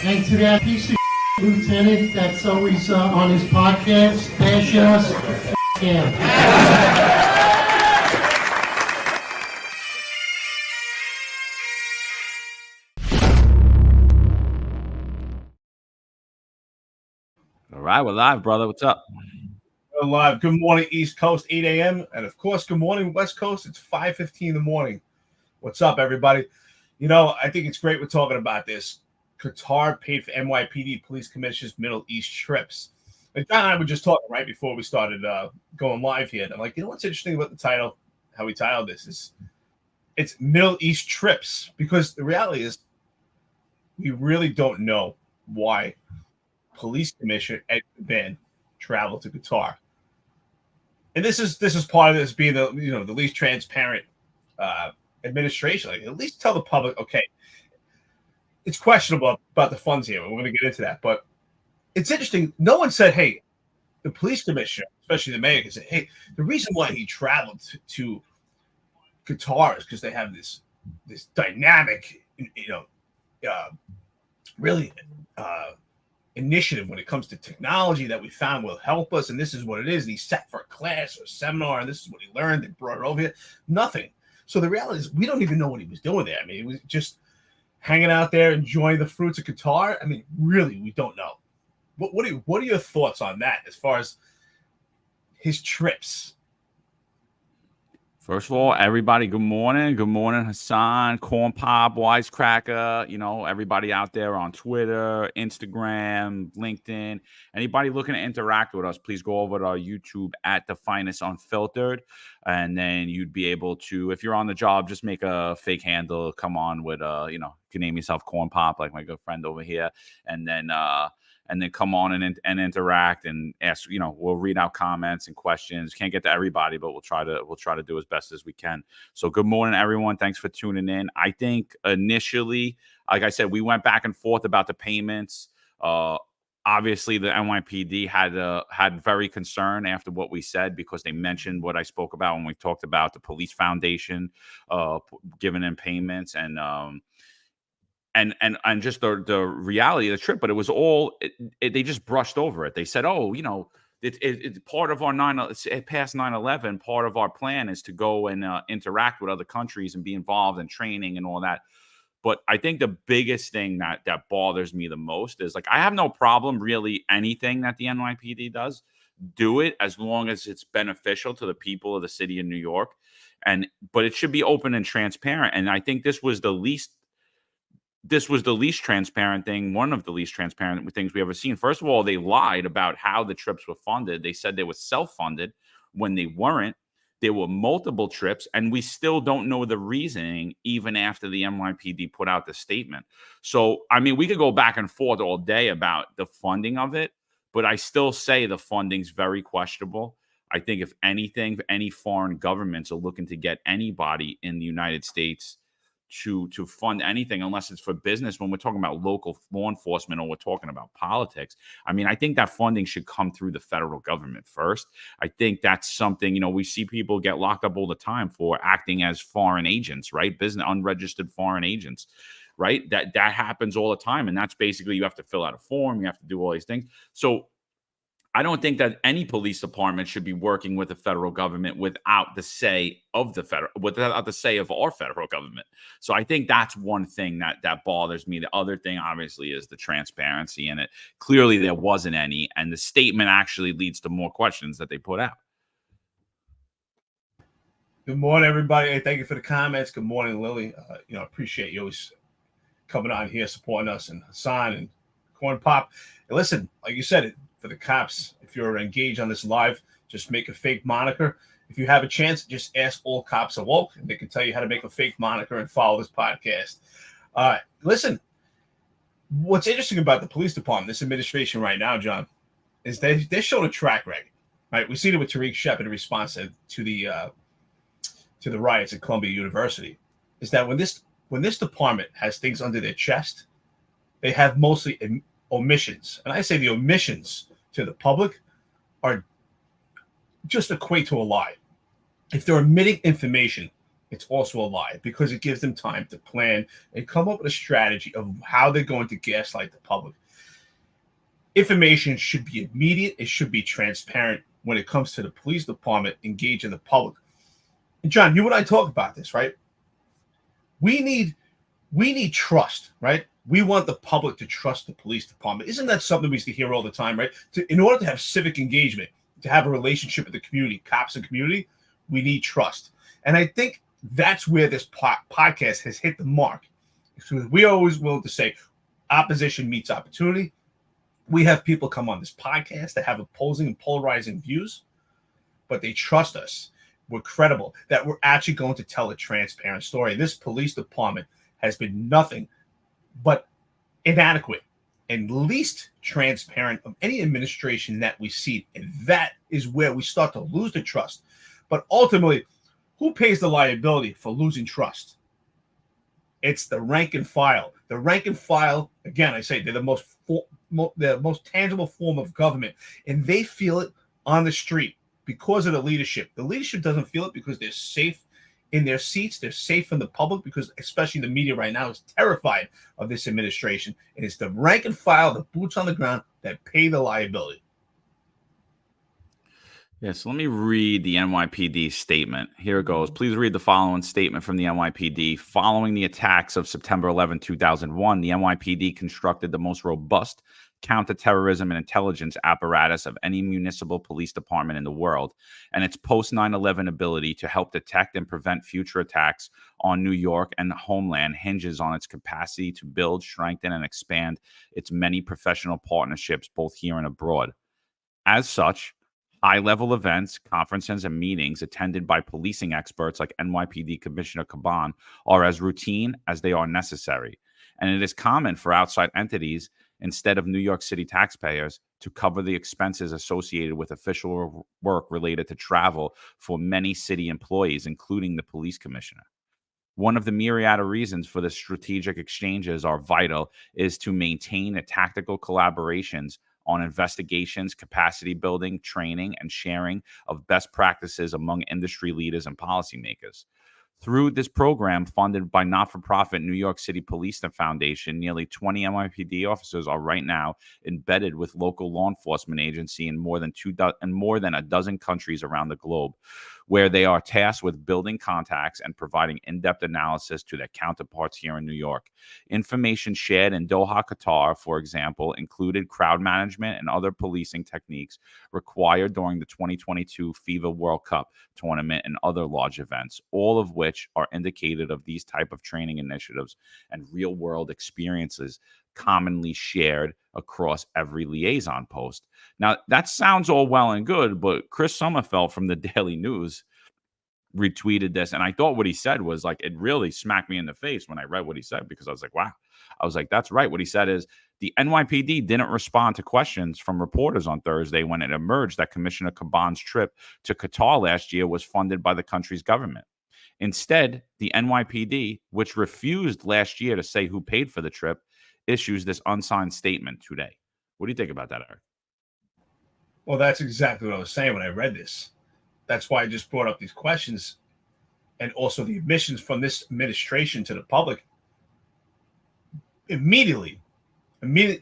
And to that piece of lieutenant that's always on his podcast, bashing us, him. All right, we're live, brother. What's up? We're live. Good morning, East Coast, 8 a.m. And of course, good morning, West Coast. It's 5:15 in the morning. What's up, everybody? You know, I think it's great we're talking about this. Qatar paid for NYPD Police Commissioner's Middle East trips. And John and I were just talking right before we started going live here. And I'm like, you know what's interesting about the title, how we titled this is it's Middle East trips, because the reality is we really don't know why Police Commissioner Ed Ben traveled to Qatar. And this is part of this being the least transparent administration. Like, at least tell the public, okay, it's questionable about the funds here. We're going to get into that, but it's interesting. No one said, "Hey, the police commissioner, especially the mayor, said, hey, the reason why he traveled to Qatar is because they have this dynamic, really." Initiative when it comes to technology that we found will help us, and this is what it is. And he sat for a class or a seminar, and this is what he learned. They brought it over here. Nothing. So the reality is, we don't even know what he was doing there. I mean, he was just hanging out there, enjoying the fruits of Qatar. I mean, really, we don't know. What are your thoughts on that as far as his trips? First of all, everybody, good morning. Good morning, Hassan, Corn Pop, Wisecracker, everybody out there on Twitter, Instagram, LinkedIn. Anybody looking to interact with us, please go over to our YouTube at the Finest Unfiltered. And then you'd be able to, if you're on the job, just make a fake handle, come on with, you can name yourself Corn Pop, like my good friend over here. And then come on and interact and ask. We'll read out comments and questions. Can't get to everybody, but we'll try to do as best as we can. So good morning, everyone. Thanks for tuning in. I think initially, like I said, we went back and forth about the payments. Obviously, the NYPD had very concern after what we said, because they mentioned what I spoke about when we talked about the police foundation giving in payments and just the reality of the trip. But it was all they just brushed over it. They said, oh, it's part of our past 9/11. Part of our plan is to go and interact with other countries and be involved in training and all that. But I think the biggest thing that bothers me the most is, like, I have no problem really anything that the NYPD does. Do it as long as it's beneficial to the people of the city of New York, but it should be open and transparent. And I think this was the least transparent thing, one of the least transparent things we ever seen. First of all, they lied about how the trips were funded. They said they were self-funded when they weren't. There were multiple trips, and we still don't know the reasoning, even after the NYPD put out the statement. So, I mean, we could go back and forth all day about the funding of it, but I still say the funding's very questionable. I think, if anything, any foreign governments are looking to get anybody in the United States to fund anything, unless it's for business, when we're talking about local law enforcement or we're talking about politics. I mean, I think that funding should come through the federal government first. I think that's something, we see people get locked up all the time for acting as foreign agents, right? Unregistered foreign agents, right? That happens all the time. And that's basically, you have to fill out a form, you have to do all these things. So I don't think that any police department should be working with the federal government without the say of our federal government. So I think that's one thing that bothers me. The other thing, obviously, is the transparency in it. Clearly, there wasn't any, and the statement actually leads to more questions that they put out. Good morning, everybody. Hey, thank you for the comments. Good morning, Lily. Appreciate you always coming on here, supporting us, and Hassan and Corn Pop. And listen, like you said, for the cops, if you're engaged on this live, just make a fake moniker. If you have a chance, just ask All Cops Are Woke, and they can tell you how to make a fake moniker and follow this podcast. Listen, what's interesting about the police department, this administration right now, John, is they showed a track record. Right, we seen it with Tariq Shepard in response to the riots at Columbia University. Is that when this department has things under their chest, they have mostly omissions, and I say the omissions to the public are just equate to a lie. If they're omitting information, it's also a lie because it gives them time to plan and come up with a strategy of how they're going to gaslight the public. Information should be immediate. It should be transparent when it comes to the police department engaging the public. And John, you and I talk about this, right? We need trust, right? We want the public to trust the police department. Isn't that something we used to hear all the time, right? In order to have civic engagement, to have a relationship with the community, cops and community, we need trust. And I think that's where this podcast has hit the mark. So we always willing to say opposition meets opportunity. We have people come on this podcast that have opposing and polarizing views, but they trust us. We're credible, that we're actually going to tell a transparent story. This police department has been nothing but inadequate and least transparent of any administration that we see. And that is where we start to lose the trust. But ultimately, who pays the liability for losing trust? It's the rank and file. The rank and file, again, I say they're the most tangible form of government, and they feel it on the street because of the leadership. The leadership doesn't feel it because they're safe in their seats. They're safe in the public because especially the media right now is terrified of this administration. And it's the rank and file, the boots on the ground that pay the liability. Yeah, so let me read the NYPD statement. Here it goes. Please read the following statement from the NYPD. Following the attacks of September 11, 2001, the NYPD constructed the most robust counterterrorism and intelligence apparatus of any municipal police department in the world, and its post 9/11 ability to help detect and prevent future attacks on New York and the homeland hinges on its capacity to build, strengthen, and expand its many professional partnerships both here and abroad. As such, high-level events, conferences, and meetings attended by policing experts like NYPD Commissioner Caban are as routine as they are necessary, and it is common for outside entities, instead of New York City taxpayers, to cover the expenses associated with official work related to travel for many city employees, including the police commissioner. One of the myriad of reasons for the strategic exchanges are vital is to maintain the tactical collaborations on investigations, capacity building, training, and sharing of best practices among industry leaders and policymakers. Through this program, funded by not-for-profit New York City Police Foundation, nearly 20 NYPD officers are right now embedded with local law enforcement agency in more than a dozen countries around the globe, where they are tasked with building contacts and providing in-depth analysis to their counterparts here in New York. Information shared in Doha, Qatar, for example, included crowd management and other policing techniques required during the 2022 FIFA World Cup tournament and other large events, all of which are indicated of these type of training initiatives and real-world experiences commonly shared across every liaison post. Now, that sounds all well and good, but Chris Sommerfeld from the Daily News retweeted this, and I thought what he said was like, it really smacked me in the face when I read what he said, because I was like, wow. I was like, that's right. What he said is the NYPD didn't respond to questions from reporters on Thursday when it emerged that Commissioner Caban's trip to Qatar last year was funded by the country's government. Instead, the NYPD, which refused last year to say who paid for the trip, issues this unsigned statement today. What do you think about that, Eric? Well, that's exactly what I was saying when I read this. That's why I just brought up these questions and also the admissions from this administration to the public. Immediately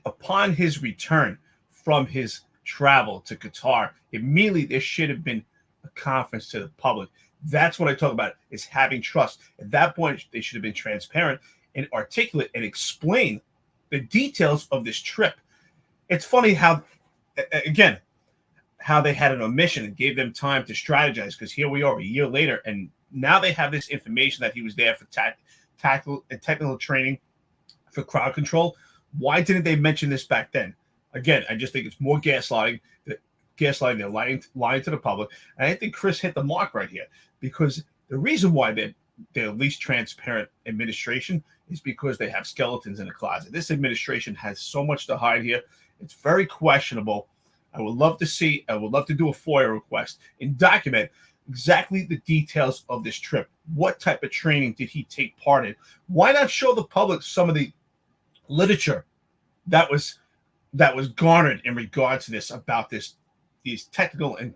upon his return from his travel to Qatar, immediately there should have been a conference to the public. That's what I talk about, is having trust. At that point, they should have been transparent and articulate and explain the details of this trip. It's funny how, again, how they had an omission and gave them time to strategize, because here we are a year later, and now they have this information that he was there for tactical and technical training for crowd control. Why didn't they mention this back then? Again, I just think it's more gaslighting. They're lying to the public. And I think Chris hit the mark right here, because the reason why they're least transparent administration is because they have skeletons in the closet. This administration has so much to hide here. It's very questionable. I would love to do a FOIA request and document exactly the details of this trip. What type of training did he take part in? Why not show the public some of the literature that was garnered in regards to this, about these technical and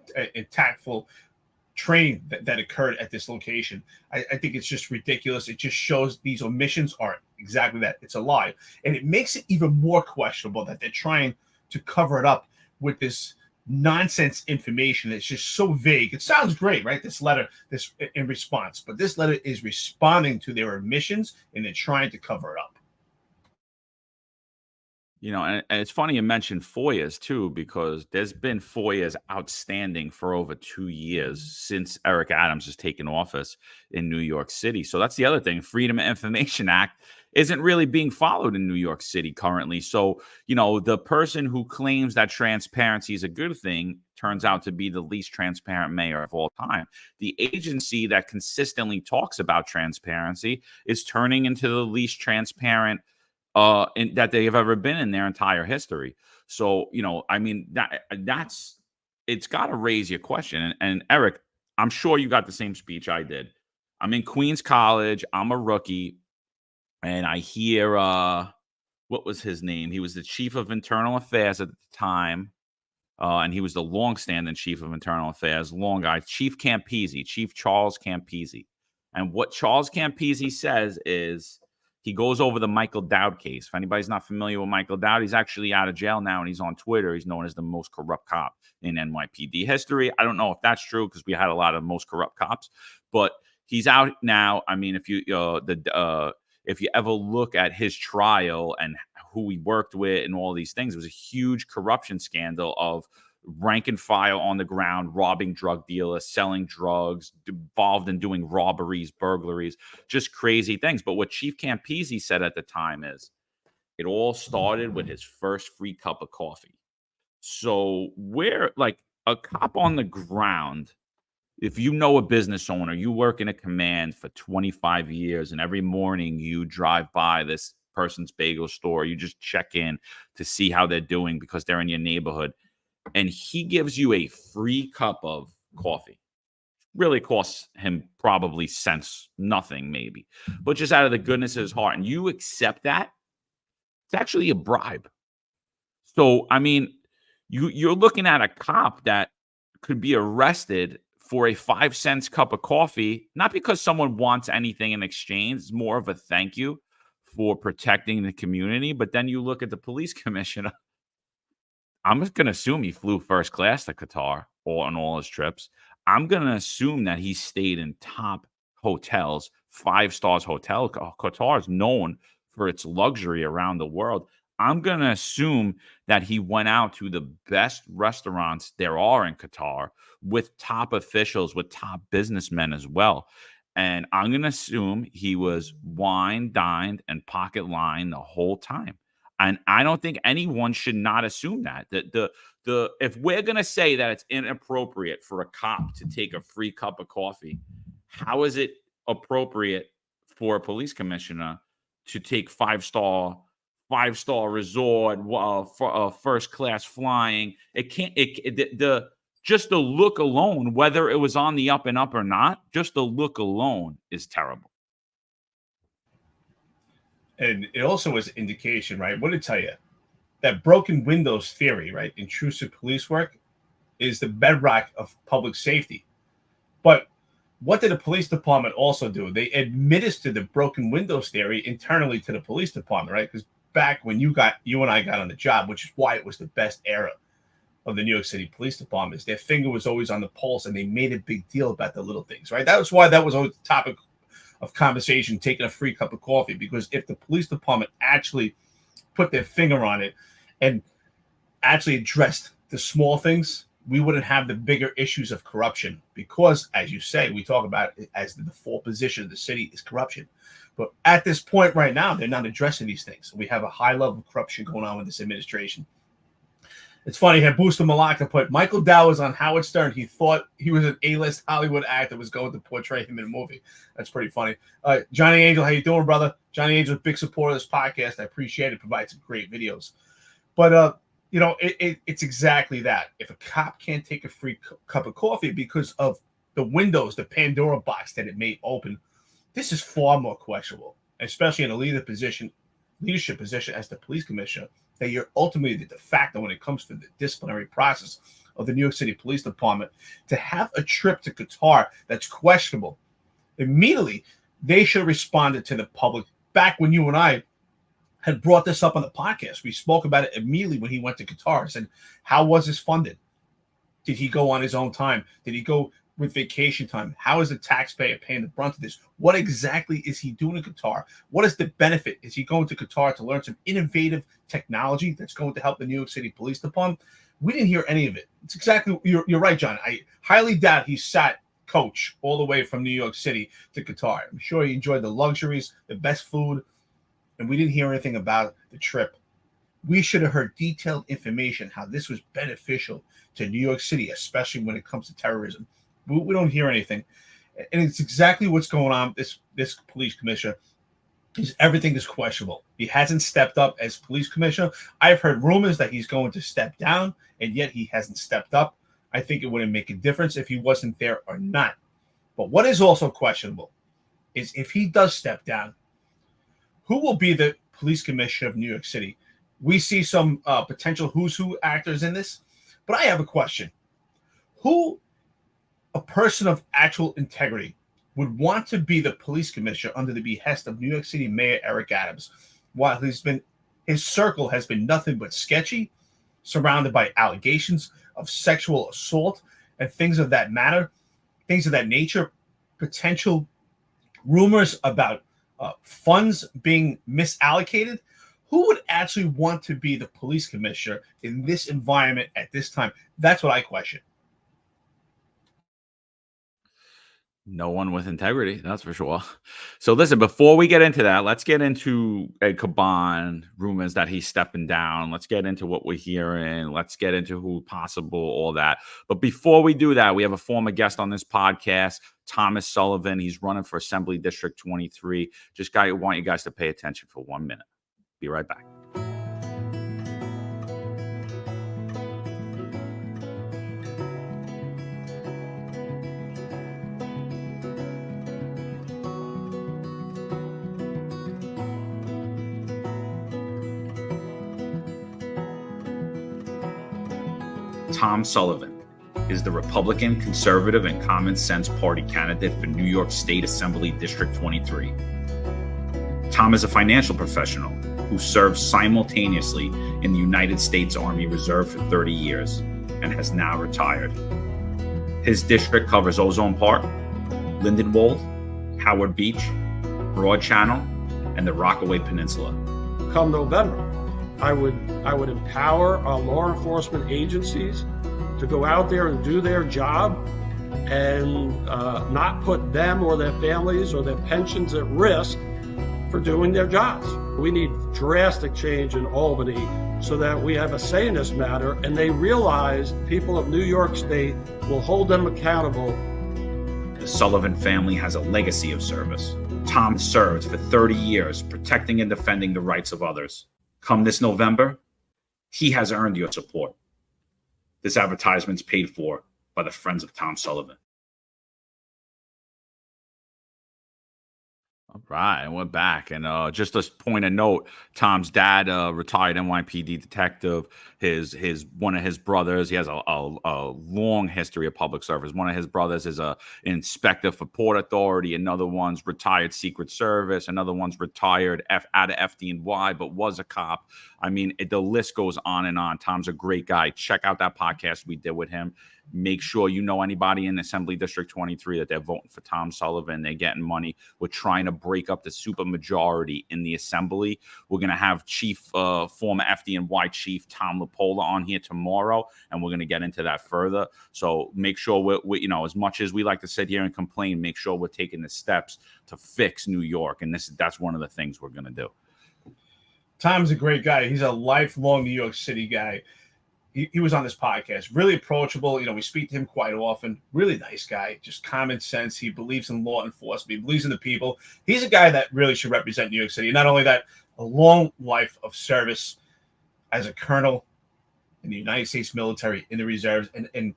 tactful training that occurred at this location. I think it's just ridiculous. It just shows these omissions are exactly that. It's a lie. And it makes it even more questionable that they're trying to cover it up with this nonsense information. It's just so vague. It sounds great, right? This letter, this in response, but this letter is responding to their omissions and they're trying to cover it up. You know, and it's funny you mentioned FOIAs too, because there's been FOIAs outstanding for over 2 years since Eric Adams has taken office in New York City. So that's the other thing. Freedom of Information Act isn't really being followed in New York City currently. So, you know, the person who claims that transparency is a good thing turns out to be the least transparent mayor of all time. The agency that consistently talks about transparency is turning into the least transparent that they have ever been in their entire history. So, you know, I mean, that's it's got to raise your question. And Eric, I'm sure you got the same speech I did. I'm in Queens College. I'm a rookie, and I hear what was his name? He was the chief of internal affairs at the time. And he was the long-standing chief of internal affairs, long guy, Chief Campisi, Chief Charles Campisi. And what Charles Campisi says is, he goes over the Michael Dowd case. If anybody's not familiar with Michael Dowd, he's actually out of jail now, and he's on Twitter. He's known as the most corrupt cop in NYPD history. I don't know if that's true because we had a lot of most corrupt cops, but he's out now. I mean, if you ever look at his trial and who he worked with and all these things, it was a huge corruption scandal of rank and file on the ground, robbing drug dealers, selling drugs, involved in doing robberies, burglaries, just crazy things. But what Chief Campisi said at the time is, it all started with his first free cup of coffee. So we're like a cop on the ground. If you know a business owner, you work in a command for 25 years, and every morning you drive by this person's bagel store, you just check in to see how they're doing because they're in your neighborhood. And he gives you a free cup of coffee. Really costs him probably cents, nothing maybe, but just out of the goodness of his heart. And you accept that, it's actually a bribe. So, I mean, you're looking at a cop that could be arrested for a 5 cents cup of coffee, not because someone wants anything in exchange. It's more of a thank you for protecting the community. But then you look at the police commissioner. I'm just going to assume he flew first class to Qatar on all his trips. I'm going to assume that he stayed in top hotels, 5 stars hotel. Qatar is known for its luxury around the world. I'm going to assume that he went out to the best restaurants there are in Qatar with top officials, with top businessmen as well. And I'm going to assume he was wine, dined, and pocket lined the whole time. And I don't think anyone should not assume that the if we're gonna say that it's inappropriate for a cop to take a free cup of coffee, how is it appropriate for a police commissioner to take five-star resort, first class flying? It can't. The just the look alone, whether it was on the up and up or not, just the look alone is terrible. And it also is an indication, right? What did it tell you? That broken windows theory, right? Intrusive police work is the bedrock of public safety. But what did the police department also do? They administered the broken windows theory internally to the police department, right? Because back when you and I got on the job, which is why it was the best era of the New York City Police Department, their finger was always on the pulse and they made a big deal about the little things, right? That was why that was always the topic of conversation, taking a free cup of coffee, because if the police department actually put their finger on it and actually addressed the small things, we wouldn't have the bigger issues of corruption. Because, as you say, we talk about it as the default position of the city is corruption. But at this point right now, they're not addressing these things. We have a high level of corruption going on with this administration. It's funny, here Busta Malaka put, Michael Dow was on Howard Stern. He thought he was an A-list Hollywood actor was going to portray him in a movie. That's pretty funny. Johnny Angel, how you doing, brother? Johnny Angel, big supporter of this podcast. I appreciate it. Provides some great videos. But, you know, it's exactly that. If a cop can't take a free cup of coffee because of the windows, the Pandora box that it may open, this is far more questionable, especially in a leadership position as the police commissioner, that you're ultimately the de facto when it comes to the disciplinary process of the New York City Police Department to have a trip to Qatar that's questionable. Immediately, they should have responded to the public back when you and I had brought this up on the podcast. We spoke about it immediately when he went to Qatar. I said, how was this funded? Did he go on his own time? Did he go with vacation time? How is the taxpayer paying the brunt of this? What exactly is he doing in Qatar? What is the benefit? Is he going to Qatar to learn some innovative technology that's going to help the New York City Police Department? We didn't hear any of it. It's exactly, you're right, John. I highly doubt he sat coach all the way from New York City to Qatar. I'm sure he enjoyed the luxuries, the best food, and we didn't hear anything about the trip. We should have heard detailed information how this was beneficial to New York City, especially when it comes to terrorism. We don't hear anything. And it's exactly what's going on. This police commissioner is everything is questionable. He hasn't stepped up as police commissioner. I've heard rumors that he's going to step down, and yet he hasn't stepped up. I think it wouldn't make a difference if he wasn't there or not. But what is also questionable is if he does step down, who will be the police commissioner of New York City? We see some potential who's who actors in this, but I have a question. Who, a person of actual integrity, would want to be the police commissioner under the behest of New York City Mayor Eric Adams, while his circle has been nothing but sketchy, surrounded by allegations of sexual assault and things of that nature, potential rumors about funds being misallocated? Who would actually want to be the police commissioner in this environment at this time? That's what I question. No one with integrity, that's for sure. So listen, before we get into that, let's get into Ed Caban, rumors that he's stepping down. Let's get into what we're hearing. Let's get into who possible, all that. But before we do that, we have a former guest on this podcast, Thomas Sullivan. He's running for Assembly District 23. I want you guys to pay attention for 1 minute. Be right back. Tom Sullivan is the Republican, Conservative, and Common Sense Party candidate for New York State Assembly District 23. Tom is a financial professional who served simultaneously in the United States Army Reserve for 30 years and has now retired. His district covers Ozone Park, Lindenwold, Howard Beach, Broad Channel, and the Rockaway Peninsula. Come November, I would empower our law enforcement agencies to go out there and do their job and not put them or their families or their pensions at risk for doing their jobs. We need drastic change in Albany so that we have a say in this matter, and they realize people of New York State will hold them accountable. The Sullivan family has a legacy of service. Tom served for 30 years protecting and defending the rights of others. Come this November, he has earned your support. This advertisement's paid for by the Friends of Tom Sullivan. All right, and we're back. And just a point of note, Tom's dad, retired NYPD detective. One of his brothers, he has a long history of public service. One of his brothers is a inspector for Port Authority. Another one's retired Secret Service. Another one's retired out of FD&Y, but was a cop. I mean, the list goes on and on. Tom's a great guy. Check out that podcast we did with him. Make sure you know anybody in Assembly District 23 that they're voting for Tom Sullivan. They're getting money. We're trying to break up the supermajority in the Assembly. We're going to have former FD&Y Chief Tom LaPola on here tomorrow, and we're going to get into that further. So make sure we as much as we like to sit here and complain, make sure we're taking the steps to fix New York, and that's one of the things we're going to do. Tom's a great guy. He's a lifelong New York City guy. He was on this podcast, really approachable. We speak to him quite often. Really nice guy, just common sense. He believes in law enforcement. He believes in the people. He's a guy that really should represent New York City. Not only that, a long life of service as a colonel in the United States military, in the reserves. And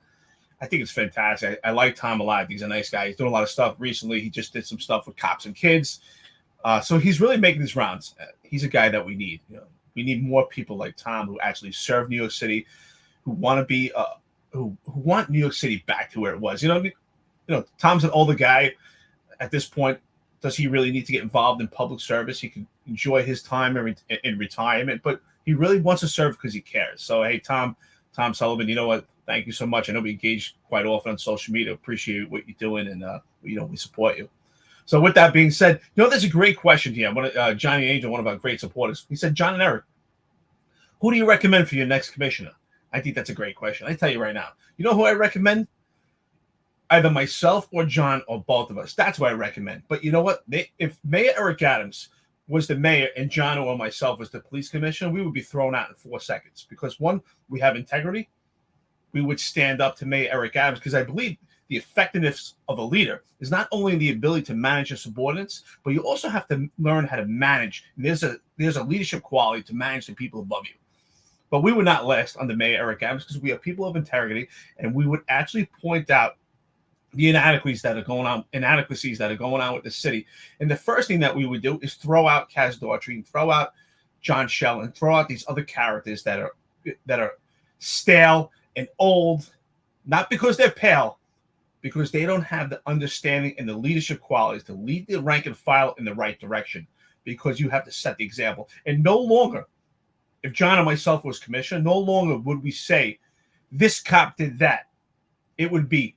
I think it's fantastic. I like Tom a lot. I think he's a nice guy. He's doing a lot of stuff recently. He just did some stuff with cops and kids. So he's really making his rounds. He's a guy that we need. We need more people like Tom who actually serve New York City, who want to who want New York City back to where it was. Tom's an older guy at this point. Does he really need to get involved in public service? He can enjoy his time in retirement, but he really wants to serve because he cares. So, hey, Tom Sullivan, you know what? Thank you so much. I know we engage quite often on social media. Appreciate what you're doing, and we support you. So, with that being said, there's a great question here. Johnny Angel, one of our great supporters, he said, John and Eric, who do you recommend for your next commissioner? I think that's a great question. I tell you right now, you know who I recommend? Either myself or John or both of us. That's what I recommend. But you know what? If Mayor Eric Adams was the mayor and John or myself was the police commissioner, we would be thrown out in 4 seconds. Because one, we have integrity. We would stand up to Mayor Eric Adams because I believe the effectiveness of a leader is not only the ability to manage your subordinates, but you also have to learn how to manage. And there's a leadership quality to manage the people above you. But we would not last under Mayor Eric Adams because we are people of integrity, and we would actually point out the inadequacies that are going on with the city. And the first thing that we would do is throw out Kaz Daughtry and throw out John Shell and throw out these other characters that are stale and old, not because they're pale, because they don't have the understanding and the leadership qualities to lead the rank and file in the right direction, because you have to set the example. And no longer, if John and myself was commissioner, no longer would we say, this cop did that. It would be,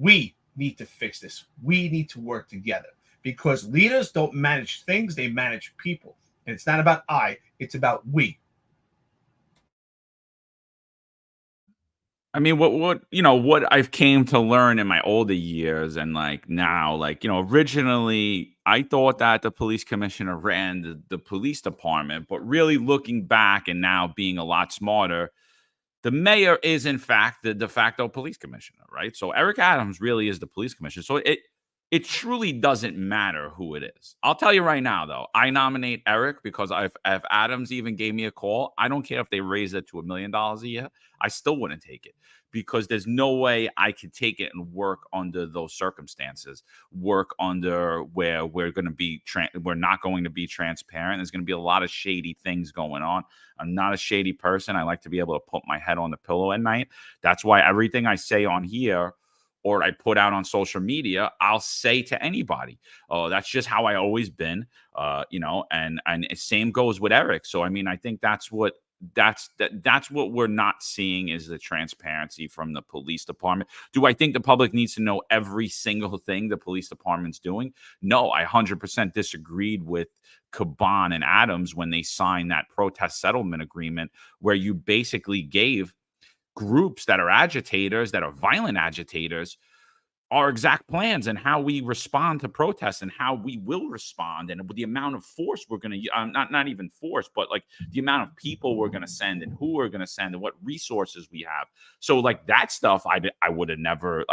we need to fix this. We need to work together, because leaders don't manage things, they manage people. And it's not about it's about we. I mean, what I've came to learn in my older years and now, originally I thought that the police commissioner ran the police department, but really looking back and now being a lot smarter, the mayor is in fact the de facto police commissioner, right? So Eric Adams really is the police commissioner. So it truly doesn't matter who it is. I'll tell you right now, though, I nominate Eric because if Adams even gave me a call, I don't care if they raise it to $1 million a year, I still wouldn't take it, because there's no way I could take it and work under those circumstances, work under where we're not going to be transparent. There's going to be a lot of shady things going on. I'm not a shady person. I like to be able to put my head on the pillow at night. That's why everything I say on here or I put out on social media, I'll say to anybody. Oh, that's just how I always been, and same goes with Eric. So, I mean, I think that's what we're not seeing is the transparency from the police department. Do I think the public needs to know every single thing the police department's doing? No, I 100% disagreed with Caban and Adams when they signed that protest settlement agreement, where you basically gave groups that are agitators, that are violent agitators, our exact plans and how we respond to protests and how we will respond, and the amount of force we're going to not even force, but the amount of people we're going to send and who we're going to send and what resources we have. So that stuff I would have never,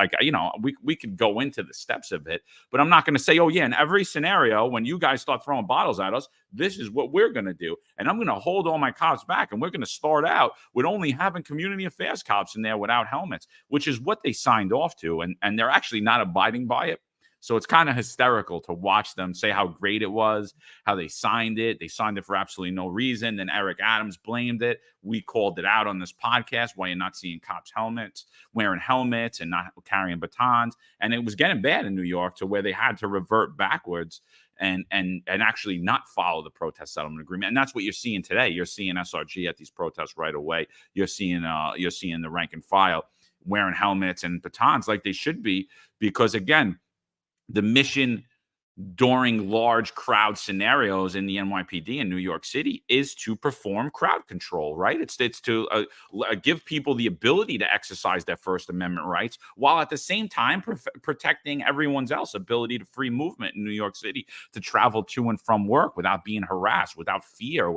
we could go into the steps of it, but I'm not going to say, oh yeah, in every scenario when you guys start throwing bottles at us, this is what we're going to do, and I'm going to hold all my cops back, and we're going to start out with only having community affairs cops in there without helmets, which is what they signed off to, and they're actually not abiding by it. So it's kind of hysterical to watch them say how great it was, how they signed it. They signed it for absolutely no reason. Then Eric Adams blamed it. We called it out on this podcast, why you're not seeing cops wearing helmets and not carrying batons. And it was getting bad in New York to where they had to revert backwards and actually not follow the protest settlement agreement. And that's what you're seeing today. You're seeing SRG at these protests right away. You're seeing the rank and file wearing helmets and batons like they should be, because again, the mission during large crowd scenarios in the NYPD in New York City is to perform crowd control, right? It's to give people the ability to exercise their First Amendment rights, while at the same time protecting everyone's else ability to free movement in New York City, to travel to and from work without being harassed, without fear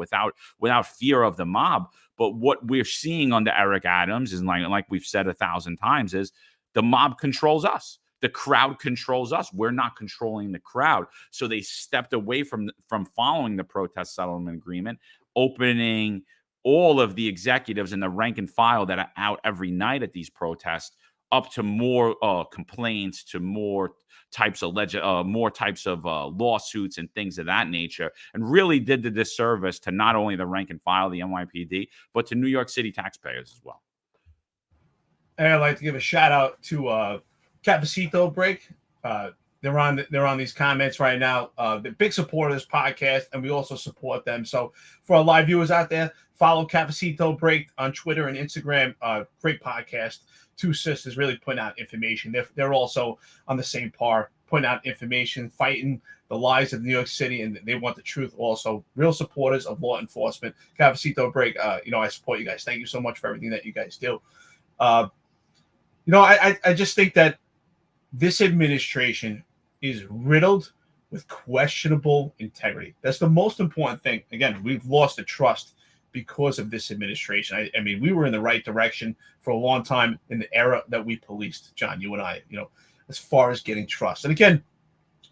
of the mob. But what we're seeing under Eric Adams is, like we've said 1,000 times, is the mob controls us. The crowd controls us. We're not controlling the crowd. So they stepped away from following the protest settlement agreement, opening all of the executives and the rank and file that are out every night at these protests up to more complaints, to more types of lawsuits and things of that nature, and really did the disservice to not only the rank and file, the NYPD, but to New York City taxpayers as well. And I'd like to give a shout out to Cafecito Break. They're on these comments right now. They're big supporter of this podcast, and we also support them. So for our live viewers out there, follow Cafecito Break on Twitter and Instagram. Great podcast. Two sisters really putting out information. They're also on the same par, putting out information, fighting the lies of New York City, and they want the truth also. Real supporters of law enforcement. Cafecito Break, I support you guys. Thank you so much for everything that you guys do. I just think that this administration is riddled with questionable integrity. That's the most important thing. Again, we've lost the trust because of this administration. I mean, we were in the right direction for a long time in the era that we policed, John, you and I, as far as getting trust. And again,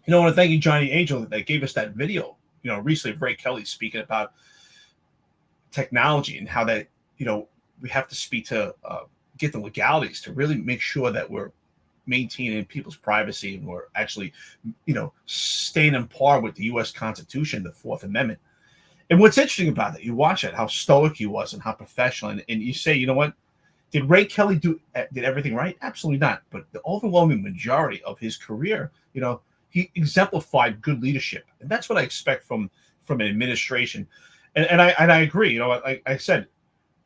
I want to thank you, Johnny Angel, that gave us that video, recently of Ray Kelly speaking about technology and how that, we have to speak to get the legalities to really make sure that we're maintaining people's privacy and we're actually, staying in par with the U.S. Constitution, the Fourth Amendment. And what's interesting about that, you watch it, how stoic he was and how professional. And you say, you know what? Did Ray Kelly did everything right? Absolutely not. But the overwhelming majority of his career, he exemplified good leadership. And that's what I expect from an administration. And I agree. Like I said,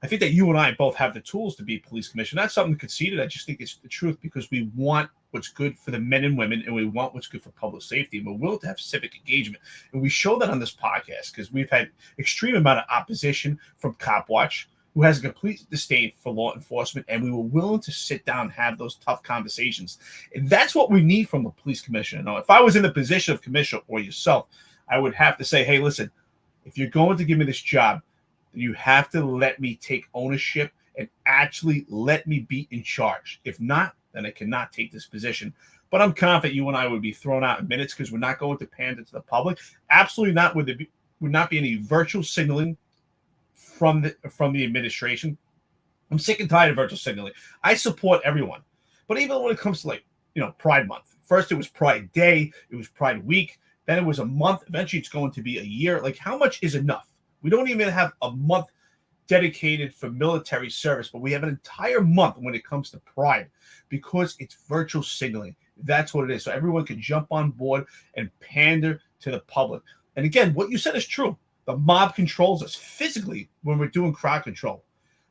I think that you and I both have the tools to be police commissioner. That's something conceded. I just think it's the truth because we want what's good for the men and women and we want what's good for public safety. And we're willing to have civic engagement. And we show that on this podcast because we've had extreme amount of opposition from Cop Watch, who has a complete disdain for law enforcement. And we were willing to sit down and have those tough conversations. And that's what we need from the police commissioner. Now, if I was in the position of commissioner or yourself, I would have to say, hey, listen, if you're going to give me this job, you have to let me take ownership and actually let me be in charge. If not, then I cannot take this position. But I'm confident you and I would be thrown out in minutes because we're not going to pander to the public. Absolutely not. Would not be any virtual signaling from the administration. I'm sick and tired of virtual signaling. I support everyone. But even when it comes to Pride Month, first it was Pride Day, it was Pride Week, then it was a month. Eventually it's going to be a year. Like, how much is enough? We don't even have a month dedicated for military service, but we have an entire month when it comes to Pride because it's virtual signaling. That's what it is. So everyone can jump on board and pander to the public. And again, what you said is true. The mob controls us physically when we're doing crowd control,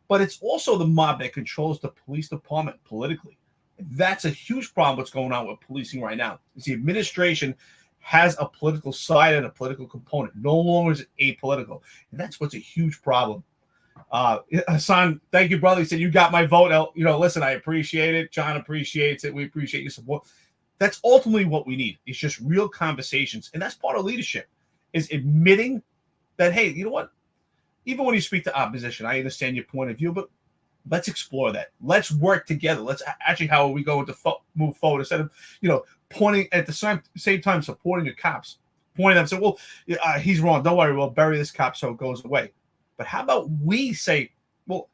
but it's also the mob that controls the police department politically. That's a huge problem. What's going on with policing right now is the administration has a political side and a political component. No longer is it apolitical. And that's what's a huge problem. Hassan, thank you, brother. He said, you got my vote. Listen, I appreciate it. John appreciates it. We appreciate your support. That's ultimately what we need. It's just real conversations. And that's part of leadership, is admitting that, hey, you know what? Even when you speak to opposition, I understand your point of view, but let's explore that. Let's work together. Let's actually, how are we going to move forward instead of, pointing at the same time, supporting your cops, pointing at them, say, well, he's wrong. Don't worry. We'll bury this cop so it goes away. But how about we say, well,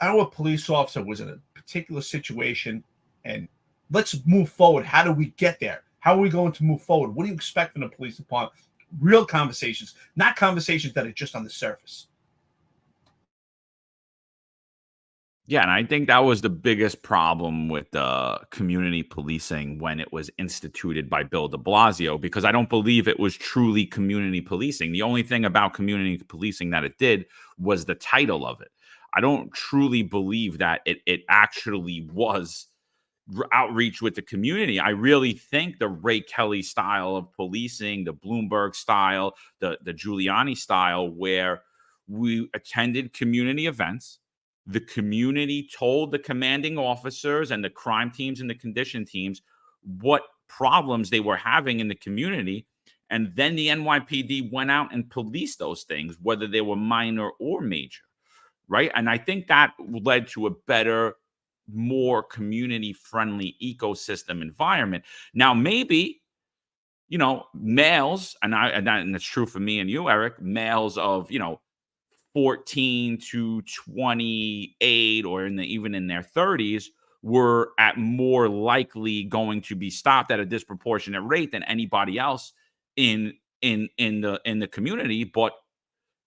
our police officer was in a particular situation and let's move forward. How do we get there? How are we going to move forward? What do you expect from the police department? Real conversations, not conversations that are just on the surface. Yeah, and I think that was the biggest problem with community policing when it was instituted by Bill de Blasio, because I don't believe it was truly community policing. The only thing about community policing that it did was the title of it. I don't truly believe that it actually was outreach with the community. I really think the Ray Kelly style of policing, the Bloomberg style, the Giuliani style, where we attended community events, the community told the commanding officers and the crime teams and the condition teams what problems they were having in the community. And then the NYPD went out and policed those things, whether they were minor or major, right? And I think that led to a better, more community-friendly ecosystem environment. Now, maybe, males, and it's true for me and you, Eric, males of, 14 to 28 or even in their 30s were at more likely going to be stopped at a disproportionate rate than anybody else in the community. But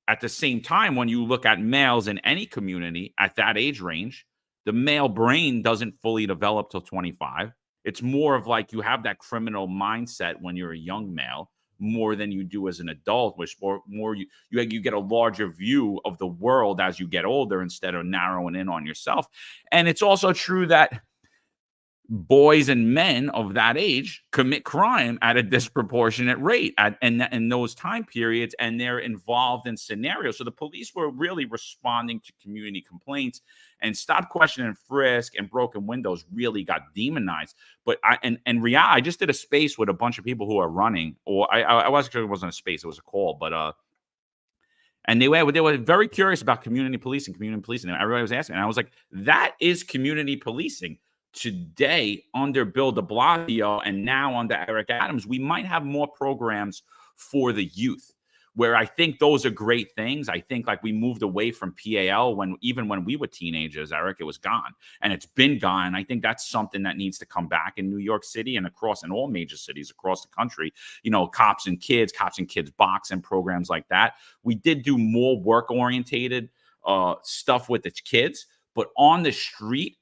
at the same time, when you look at males in any community at that age range, The male brain doesn't fully develop till 25. It's more of like you have that criminal mindset when you're a young male more than you do as an adult, which more you get a larger view of the world as you get older instead of narrowing in on yourself. And it's also true that boys and men of that age commit crime at a disproportionate rate in those time periods, and they're involved in scenarios. So the police were really responding to community complaints, and stop, question, and frisk and broken windows really got demonized. But I just did a space with a bunch of people who are running, or I wasn't sure it wasn't a space, it was a call, but and they were very curious about community policing. And everybody was asking, and I was like, that is community policing. Today, under Bill de Blasio and now under Eric Adams, we might have more programs for the youth, where I think those are great things. I think like we moved away from PAL even when we were teenagers, Eric, it was gone, and it's been gone. I think that's something that needs to come back in New York City and in all major cities across the country. Cops and kids boxing programs like that. We did do more work-orientated stuff with the kids, but on the street,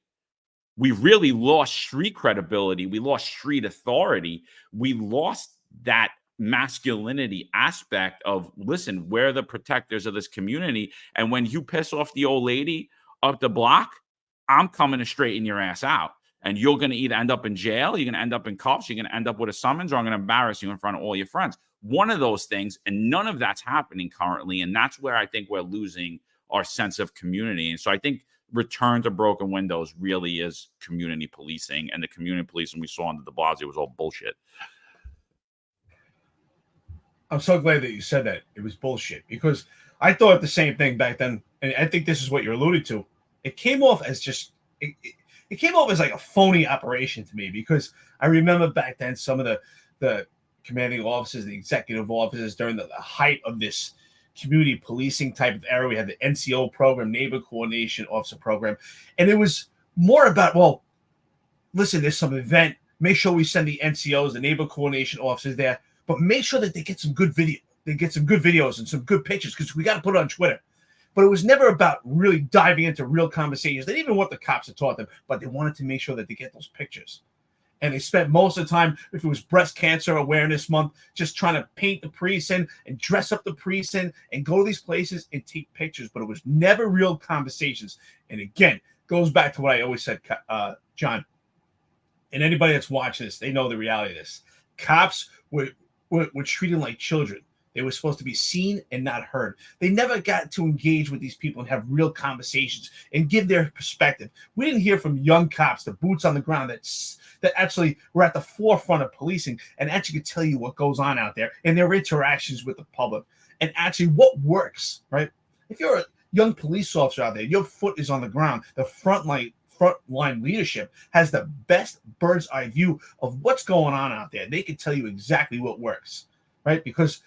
we really lost street credibility. We lost street authority. We lost that masculinity aspect of, listen, we're the protectors of this community. And when you piss off the old lady up the block, I'm coming to straighten your ass out. And you're going to either end up in jail, you're going to end up in cuffs, you're going to end up with a summons, or I'm going to embarrass you in front of all your friends. One of those things, and none of that's happening currently. And that's where I think we're losing our sense of community. And so I think return to broken windows really is community policing, and the community policing we saw under de Blasio was all bullshit. I'm so glad that you said that it was bullshit, because I thought the same thing back then, and I think this is what you're alluding to. It came off as just it came off as like a phony operation to me, because I remember back then some of the commanding officers, the executive officers during the height of this community policing type of era. We had the NCO program, Neighbor Coordination Officer program, and it was more about, well, listen, there's some event, make sure we send the NCOs, the Neighbor Coordination Officers there, but make sure that they get some good videos and some good pictures, because we got to put it on Twitter. But it was never about really diving into real conversations. They didn't even want the cops to taught them, but they wanted to make sure that they get those pictures. And they spent most of the time, if it was Breast Cancer Awareness Month, just trying to paint the precinct and dress up the precinct and go to these places and take pictures. But it was never real conversations. And again, goes back to what I always said, John, and anybody that's watching this, they know the reality of this. Cops were treated like children. They were supposed to be seen and not heard. They never got to engage with these people and have real conversations and give their perspective. We didn't hear from young cops, the boots on the ground that actually were at the forefront of policing and actually could tell you what goes on out there and their interactions with the public and actually what works, right? If you're a young police officer out there, your foot is on the ground. The frontline leadership has the best bird's eye view of what's going on out there. They can tell you exactly what works, right? Because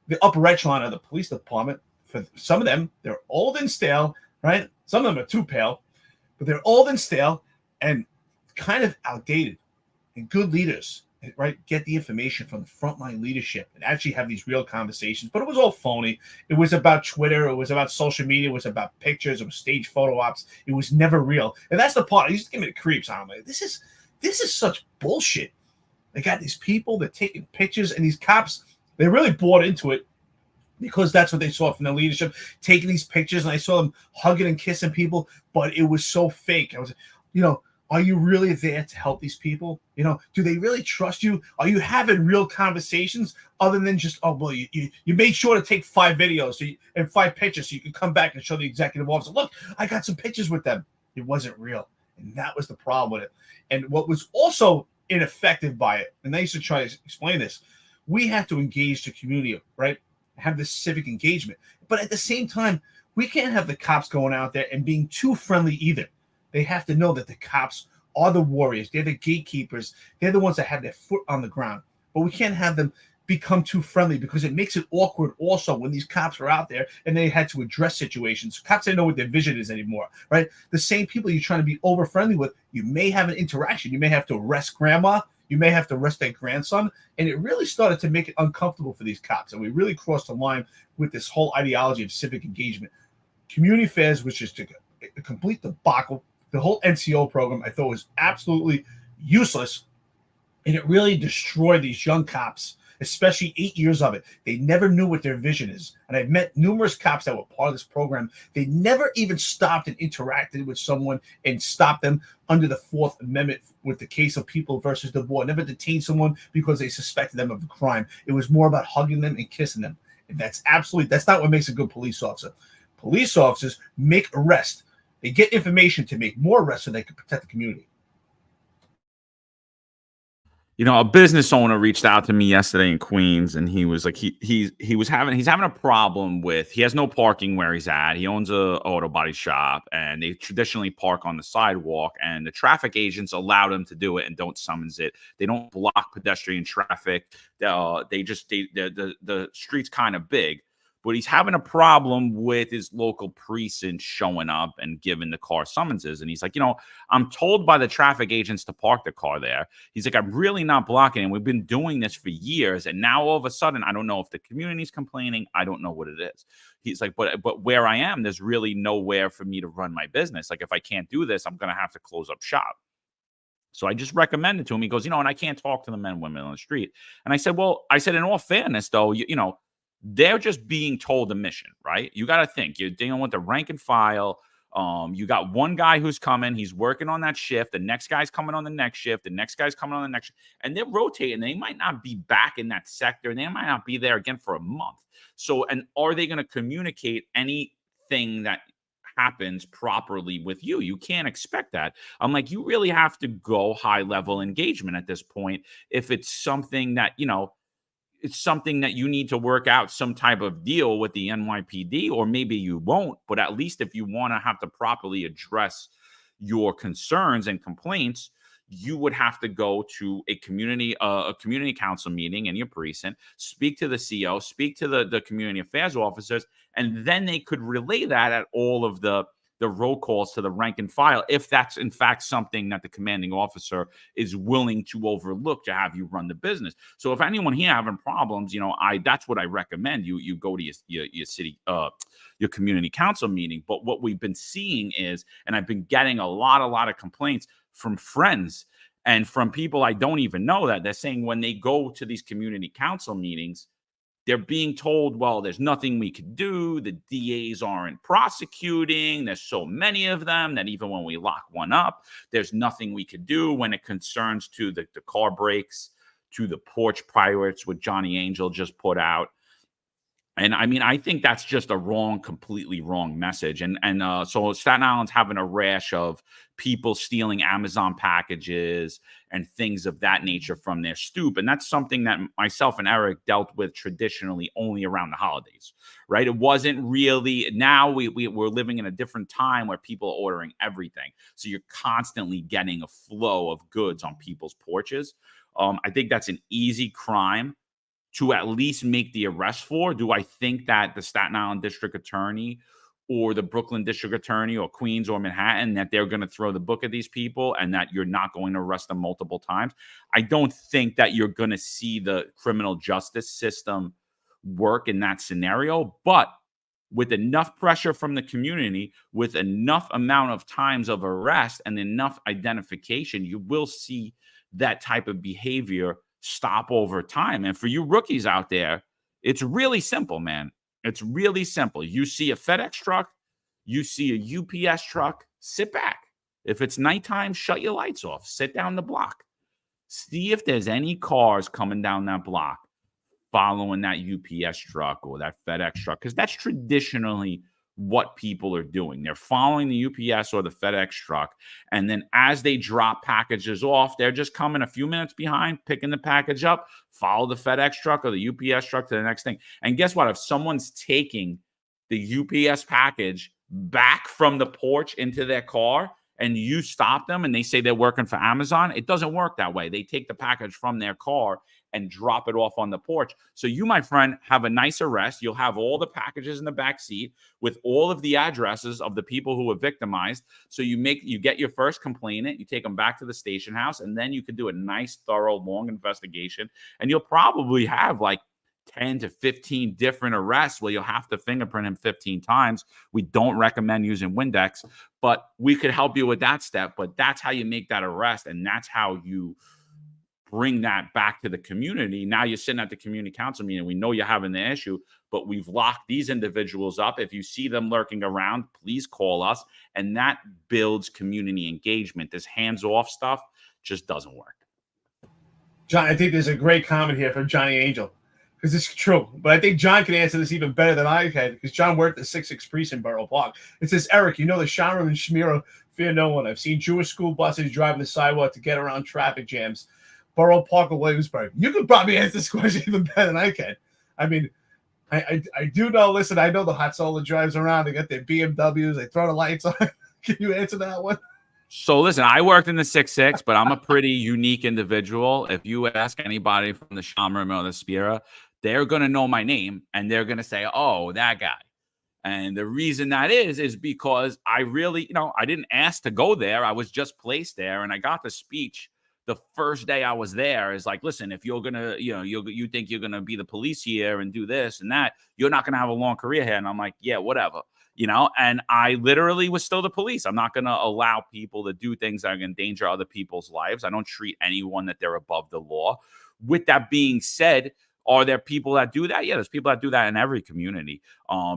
the upper echelon of the police department, for some of them, they're old and stale, right? Some of them are too pale, but they're old and stale and kind of outdated. And good leaders, right, get the information from the frontline leadership and actually have these real conversations. But it was all phony. It was about Twitter. It was about social media. It was about pictures. It was stage photo ops. It was never real. And that's the part. I used to give me the creeps. I'm like, this is such bullshit. They got these people, they're taking pictures, and these cops, they really bought into it because that's what they saw from the leadership, taking these pictures, and I saw them hugging and kissing people, but it was so fake. I was, are you really there to help these people? Do they really trust you? Are you having real conversations other than just, oh, well, you made sure to take 5 videos and 5 pictures so you could come back and show the executive officer, look, I got some pictures with them. It wasn't real. And that was the problem with it. And what was also ineffective by it, and they used to try to explain this, we have to engage the community, right? Have this civic engagement. But at the same time, we can't have the cops going out there and being too friendly either. They have to know that the cops are the warriors. They're the gatekeepers. They're the ones that have their foot on the ground. But we can't have them become too friendly, because it makes it awkward also when these cops are out there and they had to address situations. Cops didn't know what their vision is anymore, right? The same people you're trying to be over friendly with, you may have an interaction. You may have to arrest grandma. You may have to arrest their grandson. And it really started to make it uncomfortable for these cops. And we really crossed the line with this whole ideology of civic engagement. Community affairs was just a complete debacle. the whole NCO program I thought was absolutely useless, and it really destroyed these young cops, especially 8 years of it. They never knew what their vision is. And I've met numerous cops that were part of this program. They never even stopped and interacted with someone and stopped them under the Fourth Amendment with the case of people versus the board. Never detained someone because they suspected them of a crime. It was more about hugging them and kissing them. And that's not what makes a good police officer. Police officers make arrests. They get information to make more arrests so they can protect the community. You know, a business owner reached out to me yesterday in Queens, and he was like, he's having a problem with, he has no parking where he's at. He owns a auto body shop, and they traditionally park on the sidewalk, and the traffic agents allow them to do it and don't summons it. They don't block pedestrian traffic. The street's kind of big. But he's having a problem with his local precinct showing up and giving the car summonses. And he's like, I'm told by the traffic agents to park the car there. He's like, I'm really not blocking it. We've been doing this for years. And now all of a sudden, I don't know if the community's complaining. I don't know what it is. He's like, but where I am, there's really nowhere for me to run my business. Like, if I can't do this, I'm going to have to close up shop. So I just recommended to him. He goes, and I can't talk to the men and women on the street. And I said, in all fairness, though, they're just being told a mission, right? You got to think. You're dealing with the rank and file. You got one guy who's coming. He's working on that shift. The next guy's coming on the next shift. The next guy's coming on the next shift. And they're rotating. They might not be back in that sector. And they might not be there again for a month. So, and are they going to communicate anything that happens properly with you? You can't expect that. I'm like, you really have to go high-level engagement at this point if it's something that, it's something that you need to work out some type of deal with the NYPD, or maybe you won't. But at least if you want to have to properly address your concerns and complaints, you would have to go to a community council meeting in your precinct, speak to the CO, speak to the community affairs officers, and then they could relay that at all of the roll calls to the rank and file, if that's in fact something that the commanding officer is willing to overlook to have you run the business. So if anyone here having problems, that's what I recommend. You go to your city, your community council meeting. But what we've been seeing is, and I've been getting a lot of complaints from friends and from people I don't even know, that they're saying when they go to these community council meetings, they're being told, well, there's nothing we could do. The DAs aren't prosecuting. There's so many of them that even when we lock one up, there's nothing we could do when it concerns to the car breaks, to the porch pirates, what Johnny Angel just put out. And I mean, I think that's just a completely wrong message. And so Staten Island's having a rash of people stealing Amazon packages and things of that nature from their stoop. And that's something that myself and Eric dealt with traditionally only around the holidays, right? It wasn't really, now we're living in a different time where people are ordering everything. So you're constantly getting a flow of goods on people's porches. I think that's an easy crime to at least make the arrest for. Do I think that the Staten Island District Attorney or the Brooklyn District Attorney or Queens or Manhattan, that they're going to throw the book at these people and that you're not going to arrest them multiple times? I don't think that you're going to see the criminal justice system work in that scenario, but with enough pressure from the community, with enough amount of times of arrest and enough identification, you will see that type of behavior stop over time. And for you rookies out there, it's really simple, man. It's really simple. You see a FedEx truck, you see a UPS truck, sit back. If it's nighttime, shut your lights off. Sit down the block. See if there's any cars coming down that block following that UPS truck or that FedEx truck, because that's traditionally what people are doing. They're following the UPS or the FedEx truck, and then as they drop packages off, they're just coming a few minutes behind, picking the package up, follow the FedEx truck or the UPS truck to the next thing. And guess what? If someone's taking the UPS package back from the porch into their car and you stop them and they say they're working for Amazon, it doesn't work that way. They take the package from their car and drop it off on the porch. So you, my friend, have a nice arrest. You'll have all the packages in the back seat with all of the addresses of the people who were victimized. So you get your first complainant, you take them back to the station house, and then you can do a nice, thorough, long investigation. And you'll probably have like 10 to 15 different arrests where you'll have to fingerprint him 15 times. We don't recommend using Windex, but we could help you with that step. But that's how you make that arrest, and that's how you bring that back to the community. Now you're sitting at the community council meeting. We know you're having the issue, but we've locked these individuals up. If you see them lurking around, please call us. And that builds community engagement. This hands-off stuff just doesn't work. John, I think there's a great comment here from Johnny Angel, because it's true. But I think John can answer this even better than I can, because John worked at 6-6 precinct Borough Park. It says, Eric, you know the Shamra and Shmira fear no one. I've seen Jewish school buses driving the sidewalk to get around traffic jams. Borough Park or Williamsburg. You could probably answer this question even better than I can. I mean, I do know, listen, I know the hot solar drives around. They got their BMWs. They throw the lights on. Can you answer that one? So listen, I worked in the 6-6, but I'm a pretty unique individual. If you ask anybody from the Shamra or the Spira, they're going to know my name, and they're going to say, oh, that guy. And the reason that is because I really, I didn't ask to go there. I was just placed there, and I got the speech the first day I was there. Is like, listen, if you're going to, you think you're going to be the police here and do this and that, you're not going to have a long career here. And I'm like, yeah, whatever. And I literally was still the police. I'm not going to allow people to do things that are going to endanger other people's lives. I don't treat anyone that they're above the law. With that being said, are there people that do that? Yeah, there's people that do that in every community.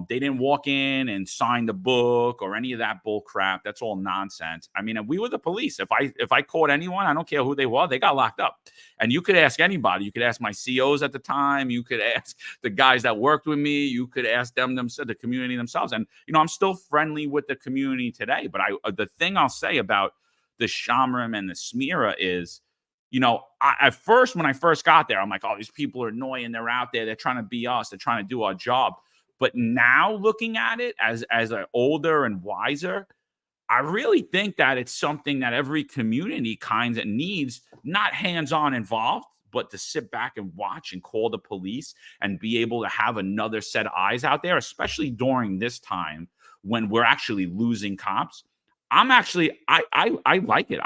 They didn't walk in and sign the book or any of that bull crap. That's all nonsense. I mean, we were the police. If I caught anyone, I don't care who they were, they got locked up. And you could ask anybody. You could ask my COs at the time. You could ask the guys that worked with me. You could ask them themselves, the community themselves. And I'm still friendly with the community today. But the thing I'll say about the Shamrim and the Smira is, at first, when I first got there, I'm like, oh, these people are annoying. They're out there. They're trying to be us. They're trying to do our job. But now looking at it as an older and wiser, I really think that it's something that every community kind of needs, not hands-on involved, but to sit back and watch and call the police and be able to have another set of eyes out there, especially during this time when we're actually losing cops. I like it.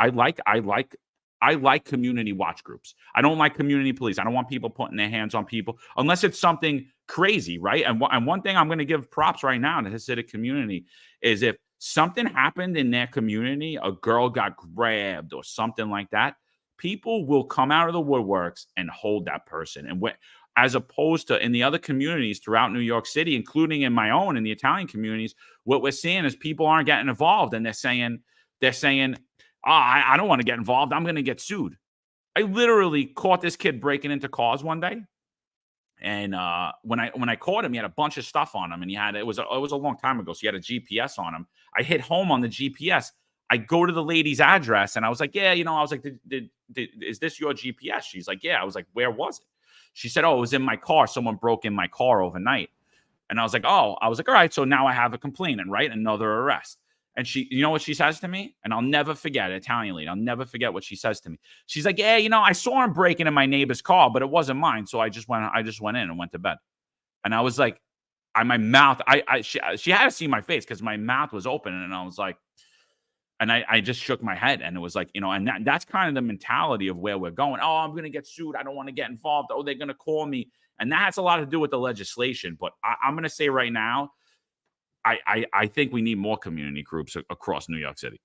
I like community watch groups. I don't like community police. I don't want people putting their hands on people unless it's something crazy, right? And one thing I'm going to give props right now to the Hasidic community is if something happened in their community, a girl got grabbed or something like that, people will come out of the woodworks and hold that person. And as opposed to in the other communities throughout New York City, including in my own, in the Italian communities, what we're seeing is people aren't getting involved, and they're saying, I don't want to get involved. I'm going to get sued. I literally caught this kid breaking into cars one day. And when I caught him, he had a bunch of stuff on him, and it was a long time ago. So he had a GPS on him. I hit home on the GPS. I go to the lady's address, and I was like, yeah, I was like, is this your GPS? She's like, yeah. I was like, where was it? She said, oh, it was in my car. Someone broke in my car overnight. And I was like, all right. So now I have a complainant, right? Another arrest. And she, you know what she says to me? And I'll never forget it, Italian lady. I'll never forget what she says to me. She's like, yeah, I saw him breaking in my neighbor's car, but it wasn't mine. So I just went in and went to bed. And I was like, my mouth, she had to see my face because my mouth was open. And I was like, and I just shook my head. And it was like, and that's kind of the mentality of where we're going. Oh, I'm going to get sued. I don't want to get involved. Oh, they're going to call me. And that has a lot to do with the legislation. But I'm going to say right now, I think we need more community groups across New York City.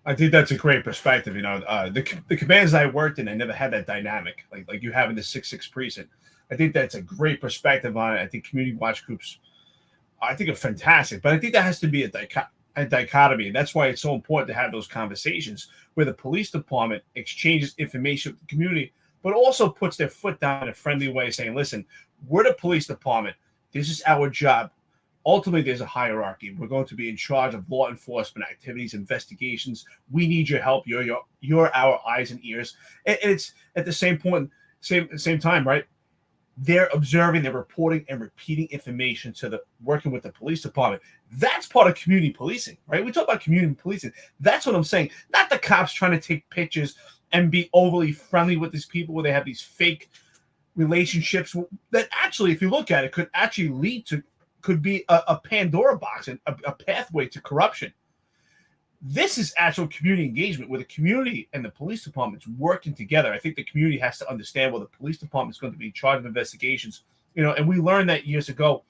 I think that's a great perspective. The commands I worked in, I never had that dynamic like you have in the 6-6 precinct. I think that's a great perspective on it. I think community watch groups, I think, are fantastic. But I think that has to be a dichotomy. And that's why it's so important to have those conversations where the police department exchanges information with the community, but also puts their foot down in a friendly way, saying, listen, we're the police department. This is our job. Ultimately, there's a hierarchy. We're going to be in charge of law enforcement activities, investigations. We need your help. You're our eyes and ears. And it's at the same point, same time, right? They're observing, they're reporting, and repeating information to working with the police department. That's part of community policing, right? We talk about community policing. That's what I'm saying. Not the cops trying to take pictures and be overly friendly with these people where they have these fake relationships that actually, if you look at it, could actually could be a Pandora box and a pathway to corruption. This is actual community engagement where the community and the police department's working together. I think the community has to understand, well, the police department is going to be in charge of investigations, and we learned that years ago,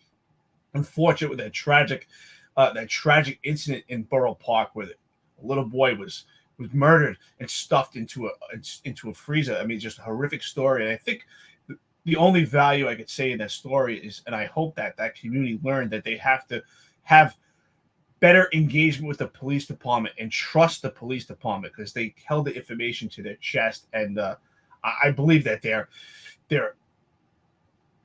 unfortunately, with that tragic incident in Borough Park where a little boy was murdered and stuffed into a freezer. I mean, just a horrific story. And I think the only value I could say in that story is, and I hope that community learned that they have to have better engagement with the police department and trust the police department because they held the information to their chest. And I believe that they're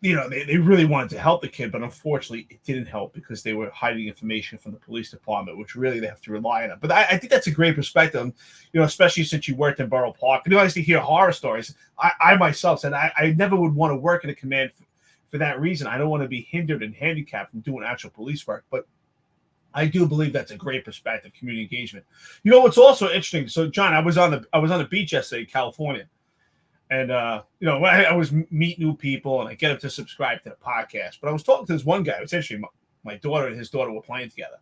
they really wanted to help the kid, but unfortunately it didn't help because they were hiding information from the police department, which really they have to rely on. But I think that's a great perspective, especially since you worked in Borough Park. I used to hear horror stories. I myself said I never would want to work in a command for that reason. I don't want to be hindered and handicapped from doing actual police work. But I do believe that's a great perspective, community engagement. What's also interesting. So, John, I was on the beach yesterday in California, and I was meet new people, and I get them to subscribe to the podcast. But I was talking to this one guy. It's actually my daughter and his daughter were playing together,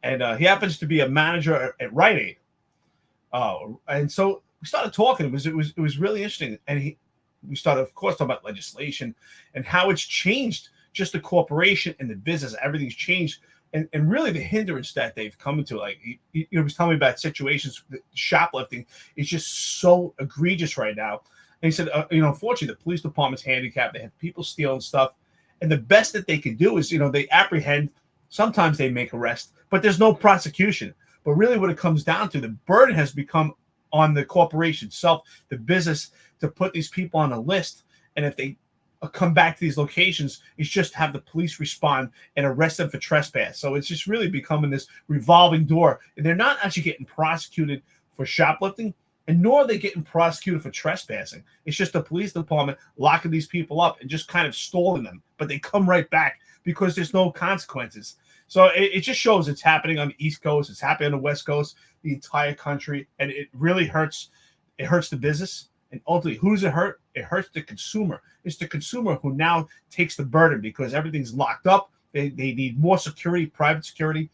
and he happens to be a manager at Rite Aid. And so we started talking. It was really interesting, and we started, of course, talking about legislation and how it's changed just the corporation and the business. Everything's changed. And really the hindrance that they've come into, like he was telling me about situations, shoplifting is just so egregious right now. And he said, unfortunately, the police department's handicapped. They have people stealing stuff. And the best that they can do is, they apprehend. Sometimes they make arrest, but there's no prosecution. But really what it comes down to, the burden has become on the corporation itself, the business, to put these people on a list. And if they come back to these locations, is just have the police respond and arrest them for trespass. So it's just really becoming this revolving door. And they're not actually getting prosecuted for shoplifting, and nor are they getting prosecuted for trespassing. It's just the police department locking these people up and just kind of stalling them. But they come right back because there's no consequences. So it just shows it's happening on the East Coast. It's happening on the West Coast, the entire country. And it really hurts. It hurts the business. And ultimately, who does it hurt? It hurts the consumer. It's the consumer who now takes the burden because everything's locked up. They need more security, private security.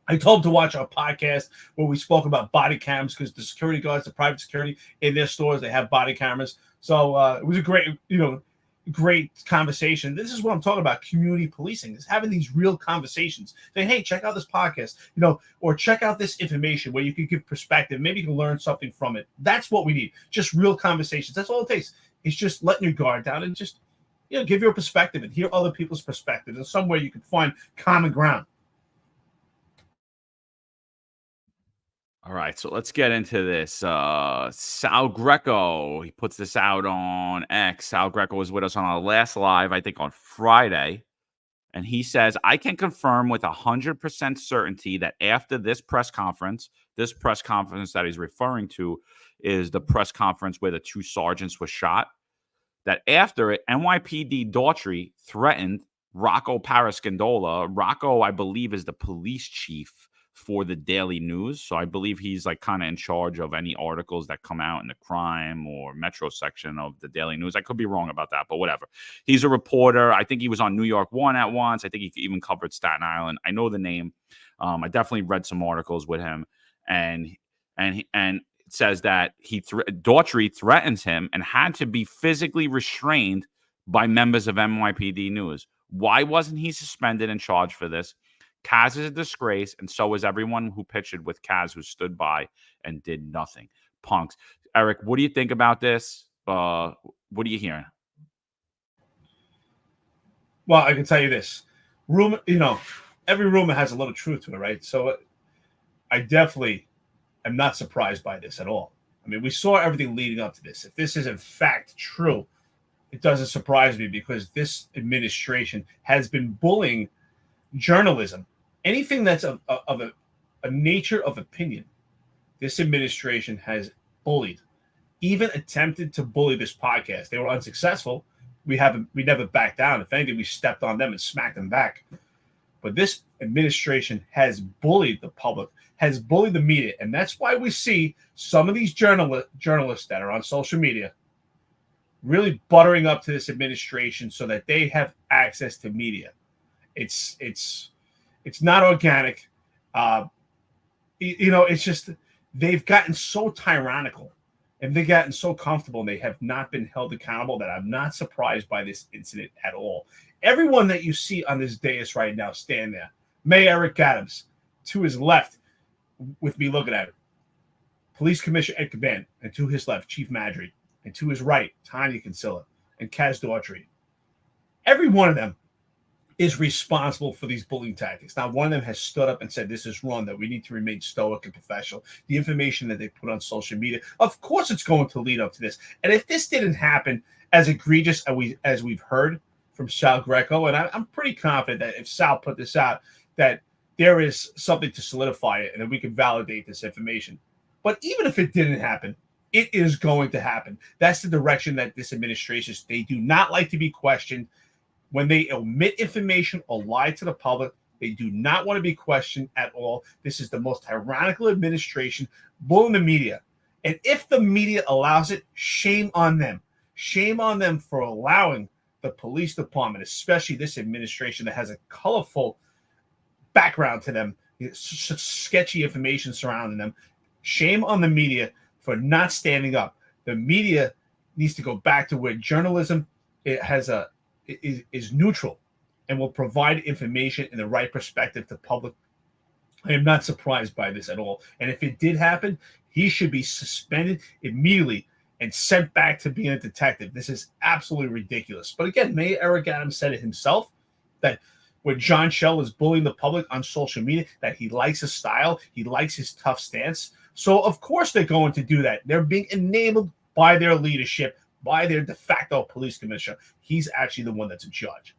I told them to watch our podcast where we spoke about body cams because the security guards, the private security in their stores, they have body cameras. So it was a great conversation. This is what I'm talking about. Community policing is having these real conversations. Saying, hey, check out this podcast, or check out this information where you can give perspective. Maybe you can learn something from it. That's what we need. Just real conversations. That's all it takes. It's just letting your guard down and just, give your perspective and hear other people's perspective. And somewhere you can find common ground. All right, so let's get into this. Sal Greco, he puts this out on X. Sal Greco was with us on our last live, I think on Friday. And he says, I can confirm with 100% certainty that after this press conference that he's referring to is the press conference where the two sergeants were shot, that after it, NYPD Daughtry threatened Rocco Parascandola. Rocco, I believe, is the police chief for the Daily News. So I believe he's like kind of in charge of any articles that come out in the crime or metro section of the Daily News. I could be wrong about that, but whatever. He's a reporter. I think he was on New York One at once. I think he even covered Staten Island. I know the name. I definitely read some articles with him, and it says that Daughtry threatens him and had to be physically restrained by members of NYPD News. Why wasn't he suspended and charged for this? Kaz is a disgrace, and so is everyone who pictured with Kaz, who stood by and did nothing. Punks. Eric, what do you think about this? What are you hearing? Well, I can tell you this. Rumor, every rumor has a little truth to it, right? So I definitely am not surprised by this at all. I mean, we saw everything leading up to this. If this is in fact true, it doesn't surprise me because this administration has been bullying journalism. Anything that's of a nature of opinion, this administration has bullied, even attempted to bully this podcast. They were unsuccessful. We never backed down. If anything, we stepped on them and smacked them back. But this administration has bullied the public, has bullied the media, and that's why we see some of these journalists that are on social media really buttering up to this administration so that they have access to media. It's not organic. It's just they've gotten so tyrannical and they've gotten so comfortable and they have not been held accountable that I'm not surprised by this incident at all. Everyone that you see on this dais right now stand there. Mayor Eric Adams, to his left, with me looking at it, Police Commissioner Ed Caban, and to his left, Chief Madry, and to his right, Tanya Kinsella, and Kaz Daughtry. Every one of them is responsible for these bullying tactics. Now, one of them has stood up and said this is wrong, that we need to remain stoic and professional. The information that they put on social media, of course it's going to lead up to this. And if this didn't happen as egregious as we've heard from Sal Greco, and I'm pretty confident that if Sal put this out, that there is something to solidify it and that we can validate this information. But even if it didn't happen, it is going to happen. That's the direction that this administration is. They do not like to be questioned. When they omit information or lie to the public, they do not want to be questioned at all. This is the most tyrannical administration, bullying the media. And if the media allows it, shame on them. Shame on them for allowing the police department, especially this administration that has a colorful background to them, such sketchy information surrounding them. Shame on the media for not standing up. The media needs to go back to where journalism is neutral and will provide information in the right perspective to public. I am not surprised by this at all. And if it did happen, he should be suspended immediately and sent back to being a detective. This is absolutely ridiculous. But again, Mayor Eric Adams said it himself, that when John Shell is bullying the public on social media, that he likes his style, he likes his tough stance. So of course they're going to do that. They're being enabled by their leadership, by their de facto police commissioner. He's actually the one that's in charge.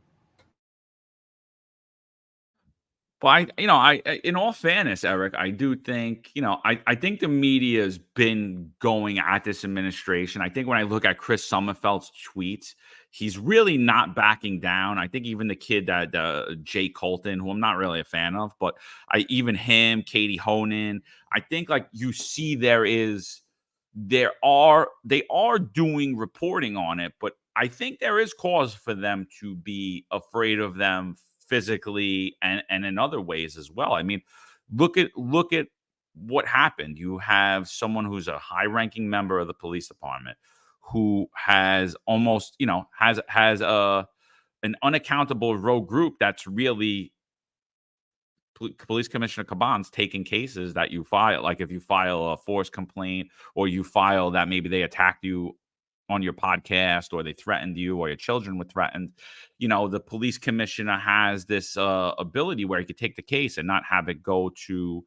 But in all fairness, Eric, I do think, I think the media has been going at this administration. I think when I look at Chris Sommerfeld's tweets, he's really not backing down. I think even the kid that Jay Colton, who I'm not really a fan of, but even him, Katie Honan, I think like you see they are doing reporting on it, but I think there is cause for them to be afraid of them physically and in other ways as well. I mean, look at what happened. You have someone who's a high-ranking member of the police department who has almost, has an unaccountable rogue group that's really Police Commissioner Caban's taking cases that you file. Like if you file a force complaint or you file that maybe they attacked you on your podcast or they threatened you or your children were threatened, the police commissioner has this ability where he could take the case and not have it go to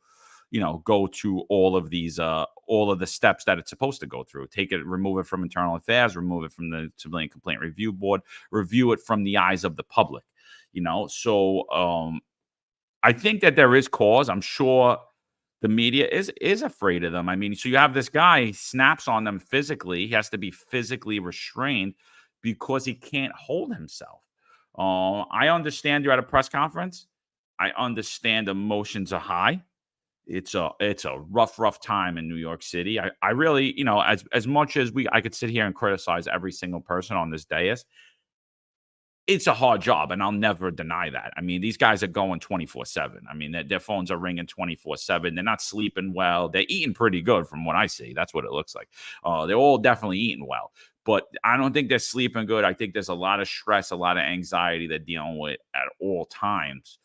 all of the steps that it's supposed to go through. Take it, remove it from internal affairs, remove it from the civilian complaint review board, review it from the eyes of the public, So I think that there is cause. I'm sure the media is afraid of them. I mean, so you have this guy, he snaps on them physically. He has to be physically restrained because he can't hold himself. I understand you're at a press conference. I understand emotions are high. It's a rough time in New York City. I really, as much as I could sit here and criticize every single person on this dais, it's a hard job, and I'll never deny that. I mean, these guys are going 24/7. I mean, their phones are ringing 24/7. They're not sleeping well. They're eating pretty good from what I see. That's what it looks like. They're all definitely eating well, but I don't think they're sleeping good. I think there's a lot of stress, a lot of anxiety they're dealing with at all times.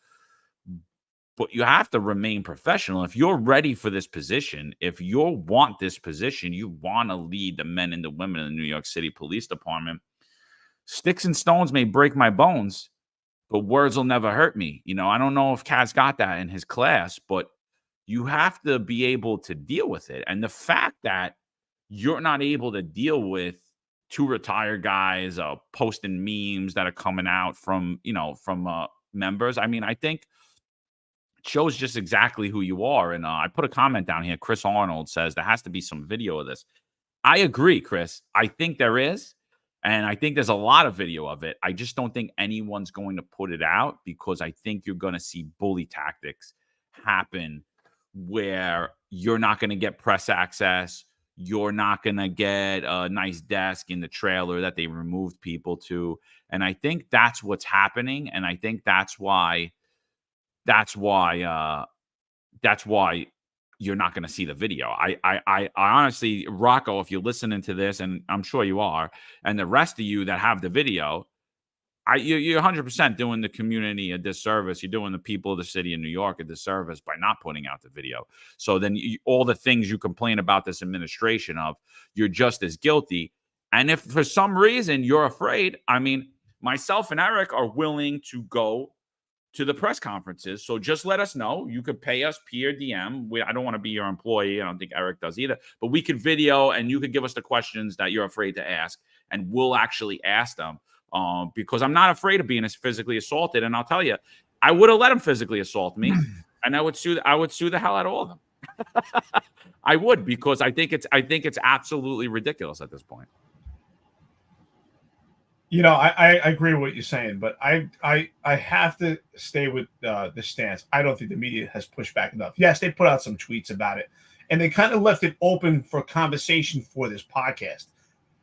But you have to remain professional. If you're ready for this position, if you want this position, you want to lead the men and the women in the New York City Police Department. Sticks and stones may break my bones, but words will never hurt me. I don't know if Kaz got that in his class, but you have to be able to deal with it. And the fact that you're not able to deal with two retired guys posting memes that are coming out from members, I mean, I think it shows just exactly who you are. And I put a comment down here. Chris Arnold says there has to be some video of this. I agree, Chris. I think there is. And I think there's a lot of video of it. I just don't think anyone's going to put it out because I think you're going to see bully tactics happen where you're not going to get press access. You're not going to get a nice desk in the trailer that they removed people to. And I think that's what's happening. And I think that's why you're not going to see the video. I honestly, Rocco, if you're listening to this, and I'm sure you are, and the rest of you that have the video, you're 100% doing the community a disservice. You're doing the people of the city of New York a disservice by not putting out the video. So then all the things you complain about this administration of, you're just as guilty. And if for some reason you're afraid, I mean, myself and Eric are willing to go to the press conferences. So just let us know. You could pay us P or DM. I don't want to be your employee. I don't think Eric does either. But we could video and you could give us the questions that you're afraid to ask, and we'll actually ask them. Because I'm not afraid of being physically assaulted. And I'll tell you, I would have let him physically assault me, and I would sue the hell out of all of them. I would, because I think it's absolutely ridiculous at this point. You know, I agree with what you're saying, but I have to stay with the stance. I don't think the media has pushed back enough. Yes, they put out some tweets about it, and they kind of left it open for conversation for this podcast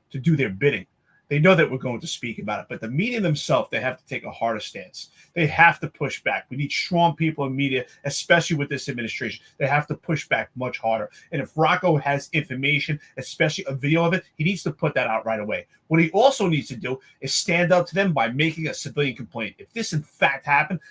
to do their bidding. They know that we're going to speak about it, but the media themselves, they have to take a harder stance. They have to push back. We need strong people in media, especially with this administration. They have to push back much harder. And if Rocco has information, especially a video of it, he needs to put that out right away. What he also needs to do is stand up to them by making a civilian complaint. If this in fact happened,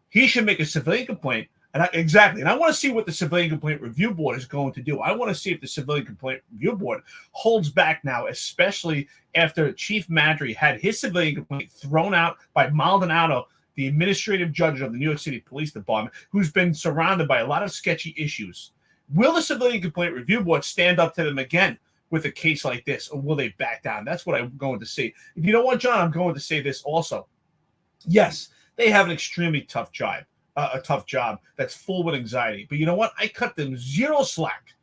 he should make a civilian complaint. And I want to see what the Civilian Complaint Review Board is going to do. I want to see if the Civilian Complaint Review Board holds back now, especially after Chief Madry had his civilian complaint thrown out by Maldonado, the administrative judge of the New York City Police Department, who's been surrounded by a lot of sketchy issues. Will the Civilian Complaint Review Board stand up to them again with a case like this, or will they back down? That's what I'm going to see. If you know what, John, I'm going to say this also. Yes, they have an extremely tough job. A tough job that's full with anxiety. But you know what? I cut them zero slack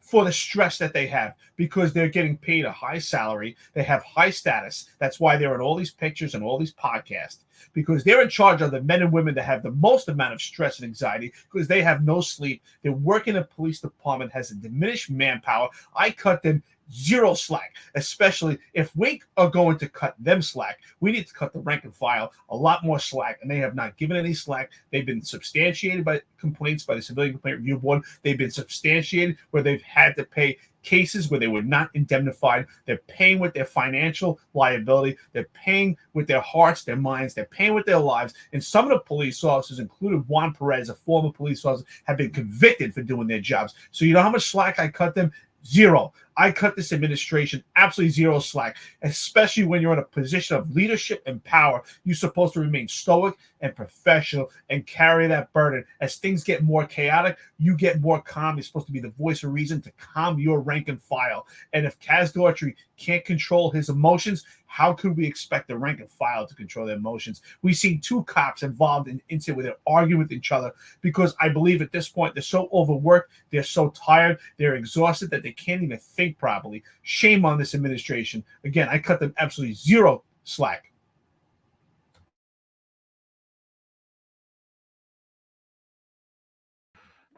for the stress that they have, because they're getting paid a high salary. They have high status. That's why they're in all these pictures and all these podcasts, because they're in charge of the men and women that have the most amount of stress and anxiety, because they have no sleep. They're working in a police department, has a diminished manpower. I cut them zero slack, especially if we are going to cut them slack. We need to cut the rank and file a lot more slack, and they have not given any slack. They've been substantiated by complaints by the Civilian Complaint Review Board. They've been substantiated where they've had to pay cases where they were not indemnified. They're paying with their financial liability. They're paying with their hearts, their minds. They're paying with their lives. And some of the police officers, including Juan Perez, a former police officer, have been convicted for doing their jobs. So you know how much slack I cut them? Zero. I cut this administration absolutely zero slack, especially when you're in a position of leadership and power. You're supposed to remain stoic and professional and carry that burden. As things get more chaotic, you get more calm. You're supposed to be the voice of reason to calm your rank and file. And if Kaz Daughtry can't control his emotions, how could we expect the rank and file to control their emotions? We've seen two cops involved in an incident where they're arguing with each other, because I believe at this point they're so overworked, they're so tired, they're exhausted that they can't even think properly. Shame on this administration. Again, I cut them absolutely zero slack.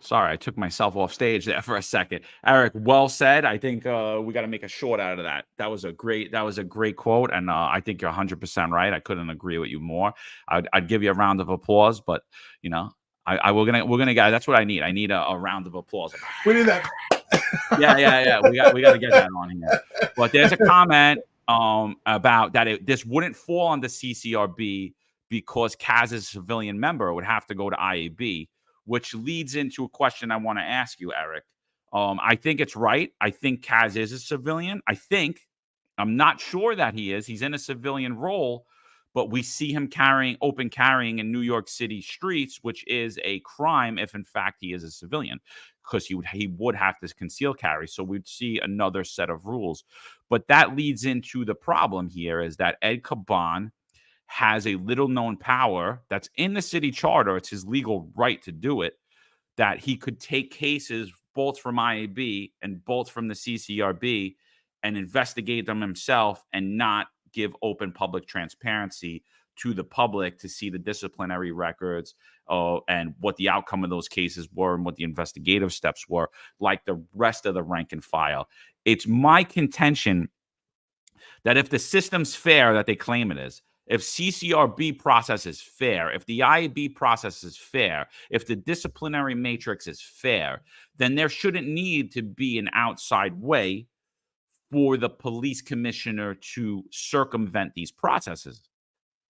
Sorry, I took myself off stage there for a second. Eric, well said. I think we got to make a short out of that. That was a great quote, and I think you're 100% right. I couldn't agree with you more. I'd give you a round of applause, but you know, we're gonna get. That's what I need. I need a round of applause. We need that. Yeah. We got to get that on here. But there's a comment about that this wouldn't fall on the CCRB because Kaz is a civilian member. It would have to go to IAB, which leads into a question I want to ask you, Eric. I think it's right. I think Kaz is a civilian. I'm not sure that he is. He's in a civilian role, but we see him open carrying in New York City streets, which is a crime if, in fact, he is a civilian, because he would have to conceal carry. So we'd see another set of rules. But that leads into the problem here is that Ed Caban has a little-known power that's in the city charter. It's his legal right to do it, that he could take cases both from IAB and both from the CCRB and investigate them himself and not give open public transparency to the public to see the disciplinary records and what the outcome of those cases were and what the investigative steps were, like the rest of the rank and file. It's my contention that if the system's fair that they claim it is, If CCRB process is fair, if the IAB process is fair, if the disciplinary matrix is fair, then there shouldn't need to be an outside way for the police commissioner to circumvent these processes.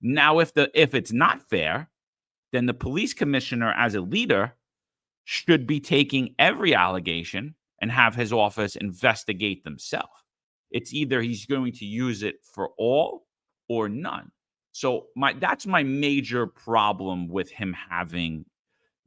Now, if it's not fair, then the police commissioner as a leader should be taking every allegation and have his office investigate themselves. It's either he's going to use it for all or none. So that's my major problem with him having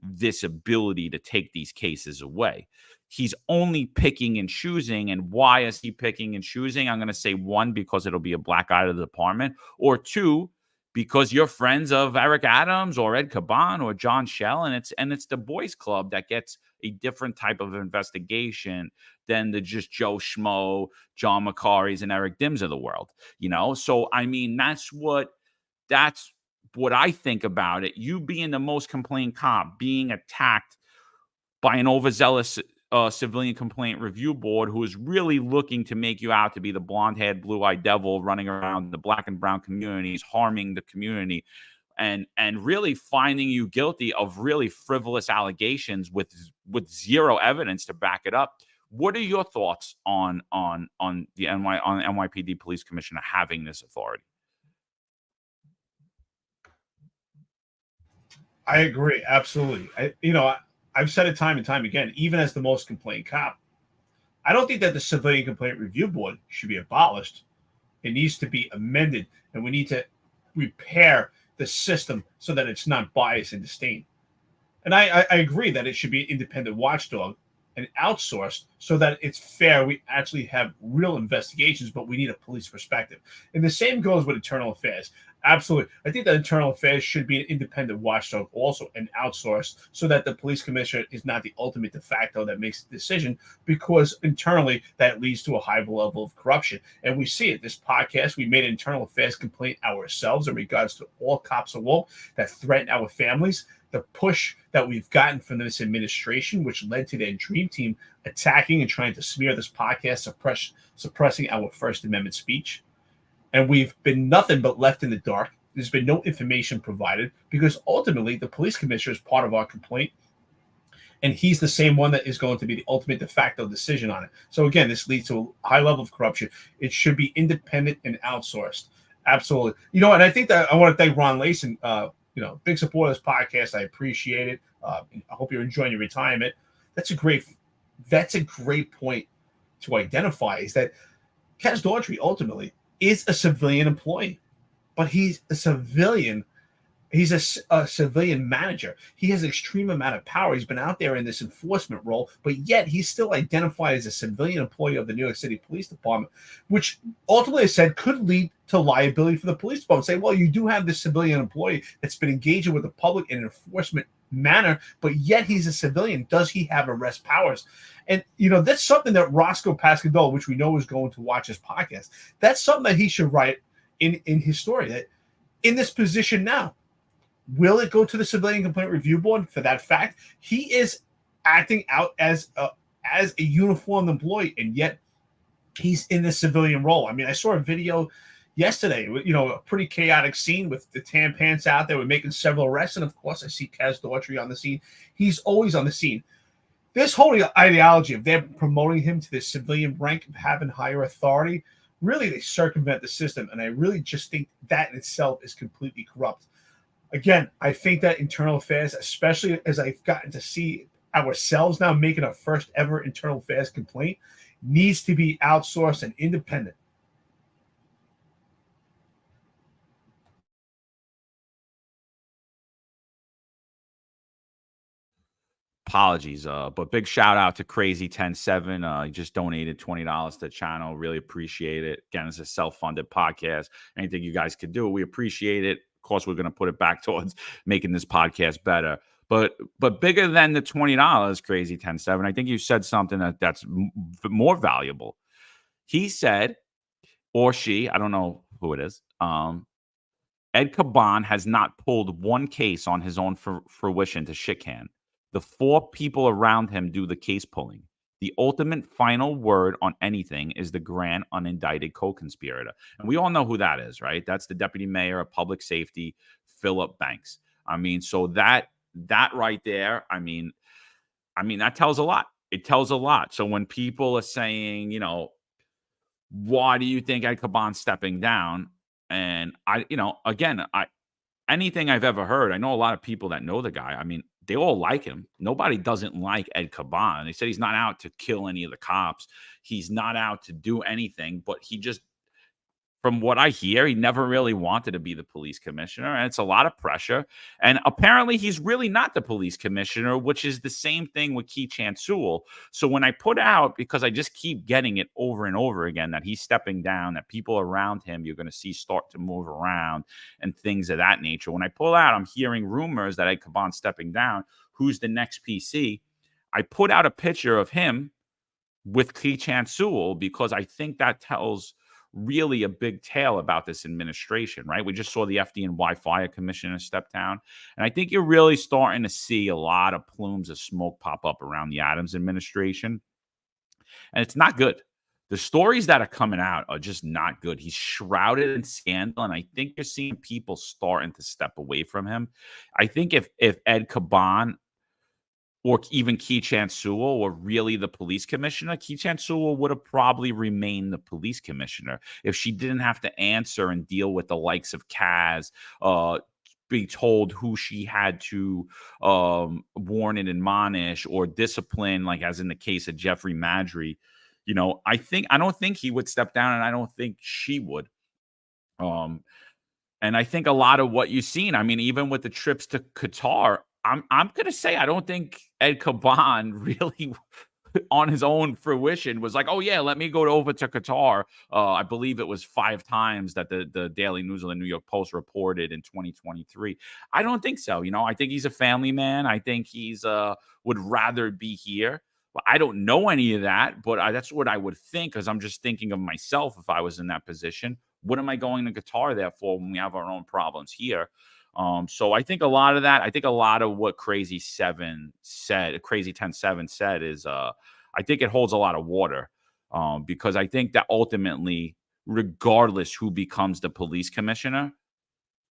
this ability to take these cases away. He's only picking and choosing. And why is he picking and choosing? I'm going to say one, because it'll be a black eye to the department, or two, because you're friends of Eric Adams or Ed Caban or John Schell, and it's the boys club that gets a different type of investigation than the just Joe Schmo, John McCarry's, and Eric Dims of the world. So I mean, that's what I think about it. You being the most complained cop, being attacked by an overzealous civilian complaint review board who is really looking to make you out to be the blonde-haired, blue-eyed devil running around the black and brown communities, harming the community, and really finding you guilty of really frivolous allegations with zero evidence to back it up. What are your thoughts on NYPD police commissioner having this authority? I agree, absolutely. I've said it time and time again, even as the most complained cop, I don't think that the Civilian Complaint Review Board should be abolished. It needs to be amended, and we need to repair the system so that it's not biased and disdain. And I agree that it should be an independent watchdog and outsourced so that it's fair. We actually have real investigations, but we need a police perspective. And the same goes with internal affairs. Absolutely. I think that internal affairs should be an independent watchdog also and outsourced so that the police commissioner is not the ultimate de facto that makes the decision, because internally that leads to a high level of corruption. And we see it. This podcast, we made an internal affairs complaint ourselves in regards to all cops awoke that threaten our families. The push that we've gotten from this administration, which led to their dream team attacking and trying to smear this podcast, suppressing our First Amendment speech. And we've been nothing but left in the dark. There's been no information provided because ultimately the police commissioner is part of our complaint. And he's the same one that is going to be the ultimate de facto decision on it. So again, this leads to a high level of corruption. It should be independent and outsourced. Absolutely. And I think that I want to thank Ron Layson, big supporter of this podcast. I appreciate it. I hope you're enjoying your retirement. That's a great point to identify, is that Kaz Daughtry ultimately is a civilian employee, but he's a civilian. He's a civilian manager. He has an extreme amount of power. He's been out there in this enforcement role, but yet he's still identified as a civilian employee of the New York City Police Department, which ultimately, I said, could lead to liability for the police department. Say, well, you do have this civilian employee that's been engaging with the public in an enforcement manner, but yet he's a civilian. Does he have arrest powers? And, that's something that Roscoe Pascadola, which we know is going to watch this podcast, that's something that he should write in his story, that in this position now, will it go to the Civilian Complaint Review Board for that fact? He is acting out as a uniformed employee, and yet he's in the civilian role. I mean, I saw a video yesterday, a pretty chaotic scene with the tan pants out there. We're making several arrests, and of course, I see Kaz Daughtry on the scene. He's always on the scene. This whole ideology of them promoting him to this civilian rank of having higher authority, really they circumvent the system, and I really just think that in itself is completely corrupt. Again, I think that internal affairs, especially as I've gotten to see ourselves now making our first ever internal affairs complaint, needs to be outsourced and independent. Apologies, but big shout out to Crazy 107. He just donated $20 to the channel. Really appreciate it. Again, it's a self-funded podcast. Anything you guys could do, we appreciate it. Of course, we're going to put it back towards making this podcast better. But bigger than the $20, Crazy 107, I think you said something that's more valuable. He said, or she, I don't know who it is, Ed Caban has not pulled one case on his own fruition to shit can. The four people around him do the case pulling. The ultimate final word on anything is the grand unindicted co-conspirator. And we all know who that is, right? That's the deputy mayor of public safety, Philip Banks. I mean, so that right there, I mean, that tells a lot. It tells a lot. So when people are saying, you know, why do you think Ed Caban's stepping down? And anything I've ever heard, I know a lot of people that know the guy. I mean, they all like him. Nobody doesn't like Ed Caban. They said he's not out to kill any of the cops. He's not out to do anything, but he just, from what I hear, he never really wanted to be the police commissioner, and it's a lot of pressure. And apparently, he's really not the police commissioner, which is the same thing with Key Chansul. So when I put out, because I just keep getting it over and over again, that he's stepping down, that people around him you're going to see start to move around and things of that nature. When I pull out, I'm hearing rumors that Ed Caban's stepping down. Who's the next PC? I put out a picture of him with Key Chansul because I think that tells really a big tale about this administration, right? We just saw the FDNY fire commissioner step down. And I think you're really starting to see a lot of plumes of smoke pop up around the Adams administration. And it's not good. The stories that are coming out are just not good. He's shrouded in scandal, and I think you're seeing people starting to step away from him. I think if Ed Caban or even Key Chansul were really the police commissioner, Key Chansul would have probably remained the police commissioner if she didn't have to answer and deal with the likes of Kaz, be told who she had to warn and admonish or discipline, like as in the case of Jeffrey Madry. You know, I don't think he would step down, and I don't think she would. And I think a lot of what you've seen, I mean, even with the trips to Qatar, I'm gonna say I don't think Ed Caban really on his own fruition was like, oh yeah, let me go over to Qatar. I believe it was 5 times that the Daily News or the New York Post reported in 2023. I don't think so. You know, I think he's a family man. I think he's would rather be here. But I don't know any of that, but that's what I would think, because I'm just thinking of myself if I was in that position. What am I going to Qatar there for when we have our own problems here? So I think a lot of that, I think a lot of what Crazy 10 7 said is, I think it holds a lot of water, because I think that ultimately, regardless who becomes the police commissioner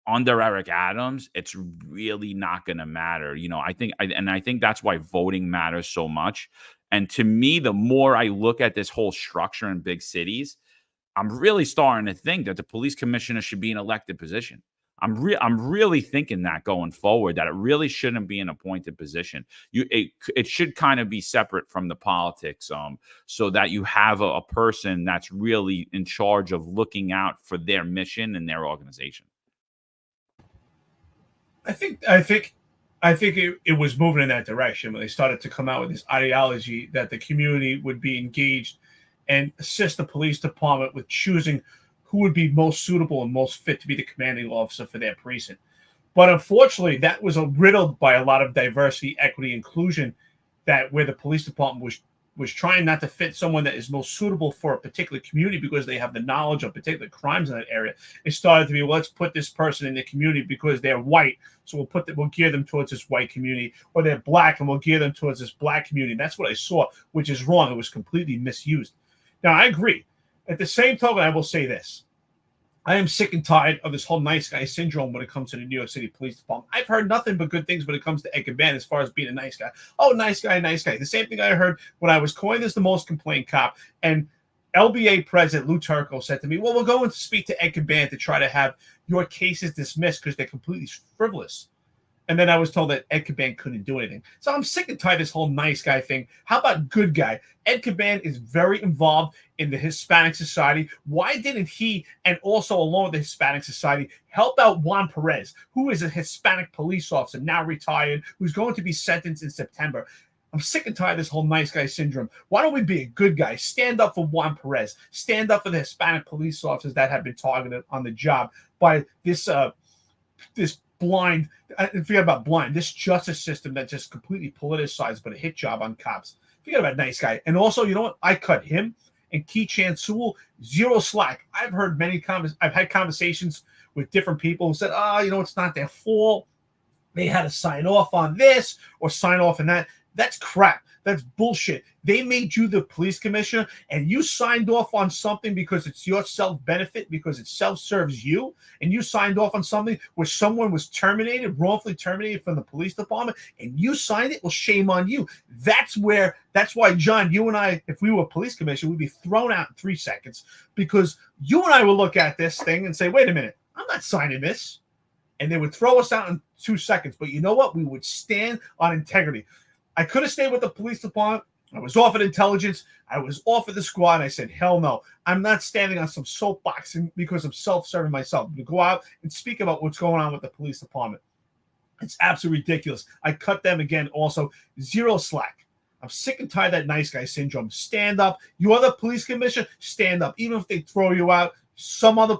under Eric Adams, it's really not going to matter. You know, I think that's why voting matters so much. And to me, the more I look at this whole structure in big cities, I'm really starting to think that the police commissioner should be an elected position. I'm really thinking that going forward, that it really shouldn't be an appointed position. It should kind of be separate from the politics, so that you have a person that's really in charge of looking out for their mission and their organization. I think it was moving in that direction when they started to come out with this ideology that the community would be engaged and assist the police department with choosing who would be most suitable and most fit to be the commanding officer for their precinct. But unfortunately, that was riddled by a lot of diversity, equity, inclusion, that where the police department was trying not to fit someone that is most suitable for a particular community because they have the knowledge of particular crimes in that area. It started to be, well, let's put this person in the community because they're white, so we'll gear them towards this white community, or they're black and we'll gear them towards this black community. And that's what I saw, which is wrong. It was completely misused. Now, I agree. At the same token, I will say this. I am sick and tired of this whole nice guy syndrome when it comes to the New York City Police Department. I've heard nothing but good things when it comes to Ed Caban as far as being a nice guy. Oh, nice guy, nice guy. The same thing I heard when I was coined as the most complained cop. And LBA President Lou Turco said to me, well, we're going to speak to Ed Caban to try to have your cases dismissed because they're completely frivolous. And then I was told that Ed Caban couldn't do anything. So I'm sick and tired of this whole nice guy thing. How about good guy? Ed Caban is very involved in the Hispanic society. Why didn't he, and also along with the Hispanic society, help out Juan Perez, who is a Hispanic police officer, now retired, who's going to be sentenced in September? I'm sick and tired of this whole nice guy syndrome. Why don't we be a good guy? Stand up for Juan Perez. Stand up for the Hispanic police officers that have been targeted on the job by this blind, forget about blind, this justice system that just completely politicized, but a hit job on cops. Forget about nice guy. And also, you know what? I cut him and Key Chansul zero slack. I've had conversations with different people who said, it's not their fault. They had to sign off on this or sign off on that. That's crap. That's bullshit. They made you the police commissioner and you signed off on something because it's your self-benefit, because it self-serves you, and you signed off on something where someone was wrongfully terminated from the police department, and you signed it. Well, shame on you. That's why, John, you and I, if we were police commissioner, we'd be thrown out in 3 seconds, because you and I will look at this thing and say, wait a minute, I'm not signing this. And they would throw us out in 2 seconds. But you know what? We would stand on integrity. I could have stayed with the police department. I was offered intelligence. I was offered the squad. I said, hell no. I'm not standing on some soapbox because I'm self-serving myself. To go out and speak about what's going on with the police department. It's absolutely ridiculous. I cut them again also. Zero slack. I'm sick and tired of that nice guy syndrome. Stand up. You are the police commissioner. Stand up. Even if they throw you out, some other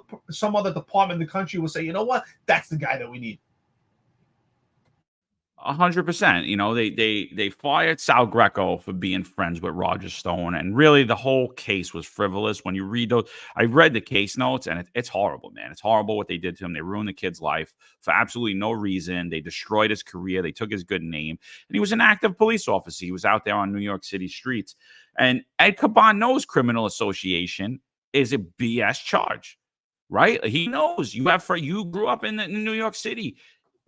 department in the country will say, you know what? That's the guy that we need. 100%. You know, they fired Sal Greco for being friends with Roger Stone, and really the whole case was frivolous. When you read those, I read the case notes, and it's horrible, man. It's horrible what they did to him. They ruined the kid's life for absolutely no reason. They destroyed his career. They took his good name, and he was an active police officer. He was out there on New York City streets, and Ed Caban knows criminal association is a BS charge, right? He knows you grew up in New York City.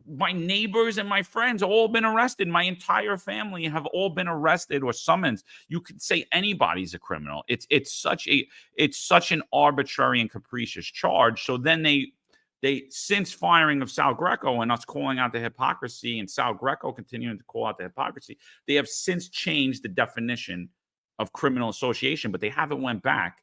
My neighbors and my friends all been arrested. My entire family have all been arrested or summoned. You could say anybody's a criminal. It's such an arbitrary and capricious charge. So then they since firing of Sal Greco and us calling out the hypocrisy, and Sal Greco continuing to call out the hypocrisy, they have since changed the definition of criminal association, but they haven't went back.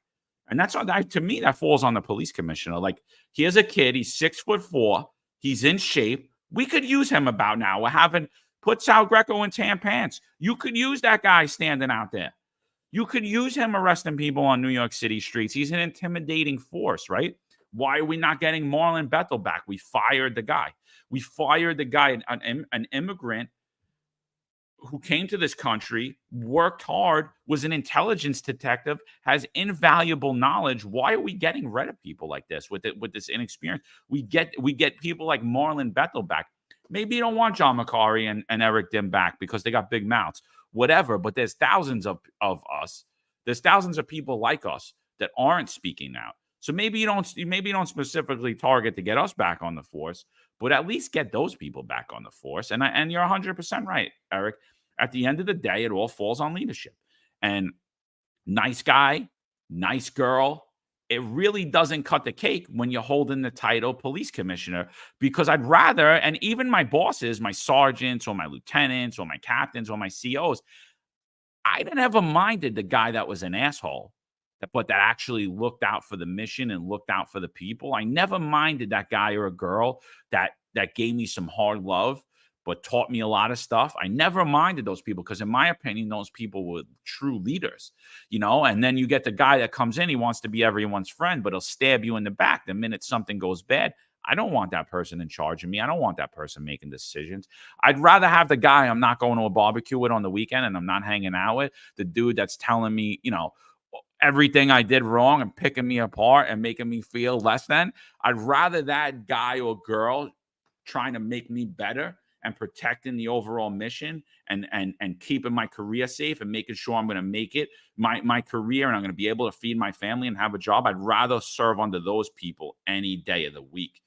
And that's to me, that falls on the police commissioner. Like, here's a kid, he's 6'4", he's in shape. We could use him about now. We're having put Sal Greco in tan pants. You could use that guy standing out there. You could use him arresting people on New York City streets. He's an intimidating force, right? Why are we not getting Marlon Bethel back? We fired the guy. We fired the guy, an immigrant who came to this country, worked hard, was an intelligence detective, has invaluable knowledge. Why are we getting rid of people like this with this inexperience? We get people like Marlon Bethel back. Maybe you don't want John Macari and Eric Dim back because they got big mouths, whatever. But there's thousands of us. There's thousands of people like us that aren't speaking out. So maybe you don't specifically target to get us back on the force, but at least get those people back on the force. And you're 100% right, Eric. At the end of the day, it all falls on leadership. And nice guy, nice girl, it really doesn't cut the cake when you're holding the title police commissioner, because I'd rather, and even my bosses, my sergeants or my lieutenants or my captains or my COs, I didn't ever minded the guy that was an asshole, but that actually looked out for the mission and looked out for the people. I never minded that guy or a girl that gave me some hard love, but taught me a lot of stuff. I never minded those people because, in my opinion, those people were true leaders, you know? And then you get the guy that comes in, he wants to be everyone's friend, but he'll stab you in the back the minute something goes bad. I don't want that person in charge of me. I don't want that person making decisions. I'd rather have the guy I'm not going to a barbecue with on the weekend and I'm not hanging out with, the dude that's telling me, you know, everything I did wrong and picking me apart and making me feel less than. I'd rather that guy or girl trying to make me better and protecting the overall mission and keeping my career safe and making sure I'm going to make it my career and I'm going to be able to feed my family and have a job. I'd rather serve under those people any day of the week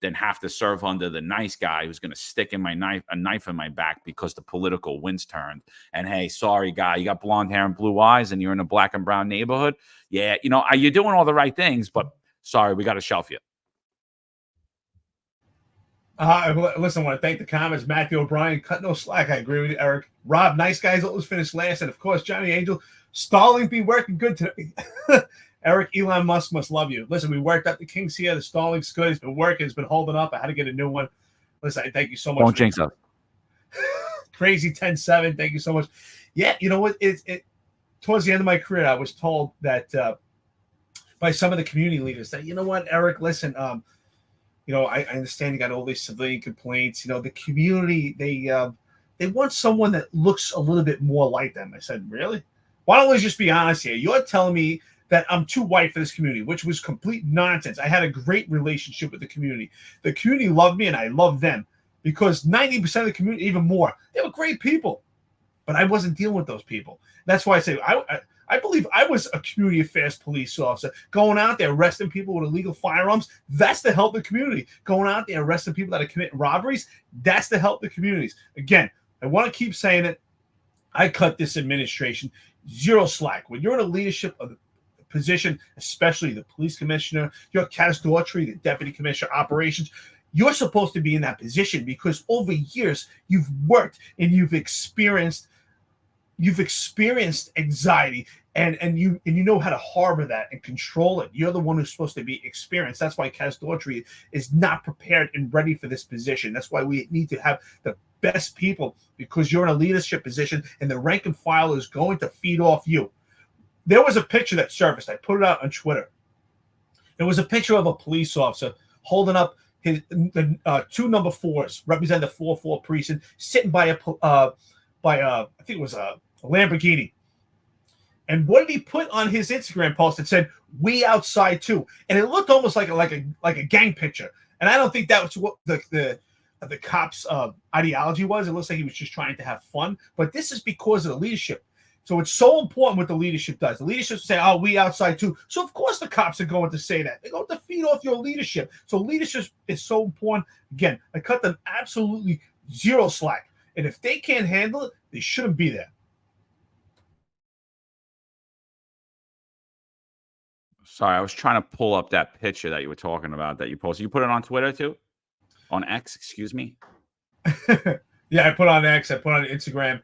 than have to serve under the nice guy who's going to stick a knife in my back because the political wind's turned. And hey, sorry guy, you got blonde hair and blue eyes and you're in a black and brown neighborhood. Yeah, you know, you're doing all the right things, but sorry, we got to shelf you. Listen, I want to thank the comments. Matthew O'Brien, cut no slack. I agree with you, Eric. Rob, nice guys, always finish last. And of course, Johnny Angel, stalling be working good today. Eric, Elon Musk must love you. Listen, we worked up the kinks here. The stalling's good. It's been working. It's been holding up. I had to get a new one. Listen, I thank you so much. Don't jinx us. Crazy 10-7. Thank you so much. Yeah, you know what? Towards the end of my career, I was told that by some of the community leaders that, you know what, Eric, listen, you know, I understand you got all these civilian complaints. You know, the community, they want someone that looks a little bit more like them. I said, really? Why don't we just be honest here? You're telling me that I'm too white for this community, which was complete nonsense. I had a great relationship with the community. The community loved me, and I loved them because 90% of the community, even more, they were great people. but I wasn't dealing with those people. That's why I say I believe I was a community affairs police officer going out there arresting people with illegal firearms. That's to help the community. Going out there arresting people that are committing robberies. That's to help the communities. Again, I want to keep saying it. I cut this administration zero slack. When you're in a leadership of the position, especially the police commissioner, you're Cass Daughtry, the deputy commissioner operations, you're supposed to be in that position because over years you've worked and you've experienced anxiety and you know how to harbor that and control it. You're the one who's supposed to be experienced. That's why Cass Daughtry is not prepared and ready for this position. That's why we need to have the best people, because you're in a leadership position and the rank and file is going to feed off you. There was a picture that surfaced. I put it out on Twitter. It was a picture of a police officer holding up the two number 4s, represent the 4-4 precinct, sitting by I think it was a Lamborghini. And what did he put on his Instagram post? It said, "We outside too," and it looked almost like a gang picture. And I don't think that was what the cops' ideology was. It looks like he was just trying to have fun. But this is because of the leadership. So it's so important what the leadership does. The leadership say, "Oh, we outside too." So of course the cops are going to say that. They're going to feed off your leadership. So leadership is so important. Again, I cut them absolutely zero slack. And if they can't handle it, they shouldn't be there. Sorry, I was trying to pull up that picture that you were talking about that you posted. You put it on Twitter too? On X, excuse me. Yeah, I put on X. I put on Instagram.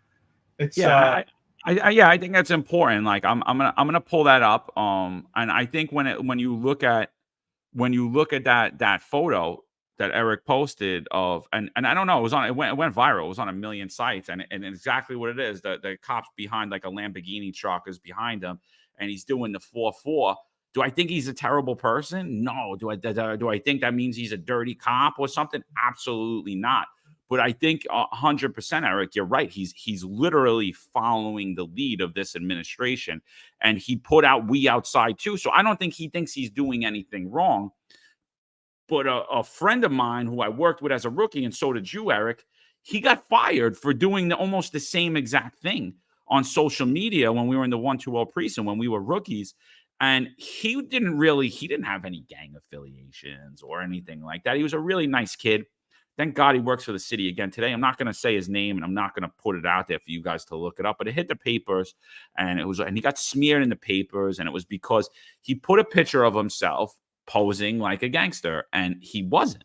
It's I think that's important. Like I'm gonna pull that up. And I think when you look at that photo that Eric posted of, and I don't know, it went viral. It was on a million sites, and exactly what it is. The cops behind like a Lamborghini truck is behind him, and he's doing the 4-4. Do I think he's a terrible person? No. Do I think that means he's a dirty cop or something? Absolutely not. But I think 100%, Eric, you're right. He's literally following the lead of this administration, and he put out "We outside too." So I don't think he thinks he's doing anything wrong. But a friend of mine who I worked with as a rookie, and so did you, Eric, he got fired for doing almost the same exact thing on social media when we were in the 120 precinct when we were rookies. And he didn't have any gang affiliations or anything like that. He was a really nice kid. Thank God he works for the city again today. I'm not going to say his name, and I'm not going to put it out there for you guys to look it up, but it hit the papers, and he got smeared in the papers, and it was because he put a picture of himself posing like a gangster, and he wasn't.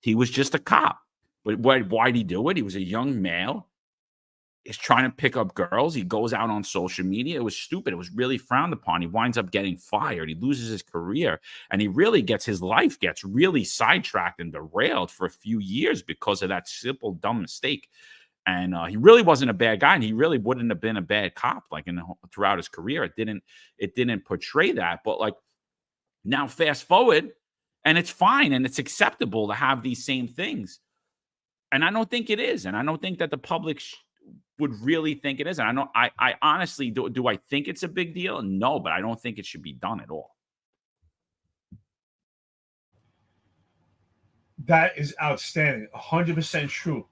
He was just a cop. But why'd he do it? He was a young male. He's trying to pick up girls. He goes out on social media. It was stupid. It was really frowned upon. He winds up getting fired. He loses his career, and his life gets really sidetracked and derailed for a few years because of that simple, dumb mistake. And he really wasn't a bad guy, and he really wouldn't have been a bad cop throughout his career. It didn't portray that. But like now, fast forward, and it's fine and it's acceptable to have these same things. And I don't think it is, and I don't think that the public would really think it is. And I honestly do I think it's a big deal? No, but I don't think it should be done at all. That is outstanding. 100% true.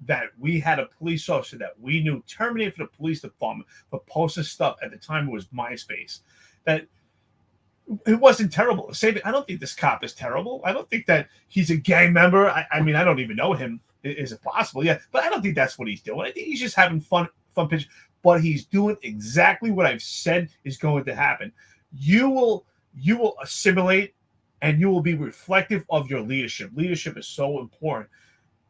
That we had a police officer that we knew terminated for the police department for posting stuff at the time it was MySpace. That it wasn't terrible. I don't think this cop is terrible. I don't think that he's a gang member. I mean, I don't even know him. Is it possible? Yeah, but I don't think that's what he's doing. I think he's just having fun pitch. But he's doing exactly what I've said is going to happen. You will assimilate, and you will be reflective of your leadership. Leadership is so important.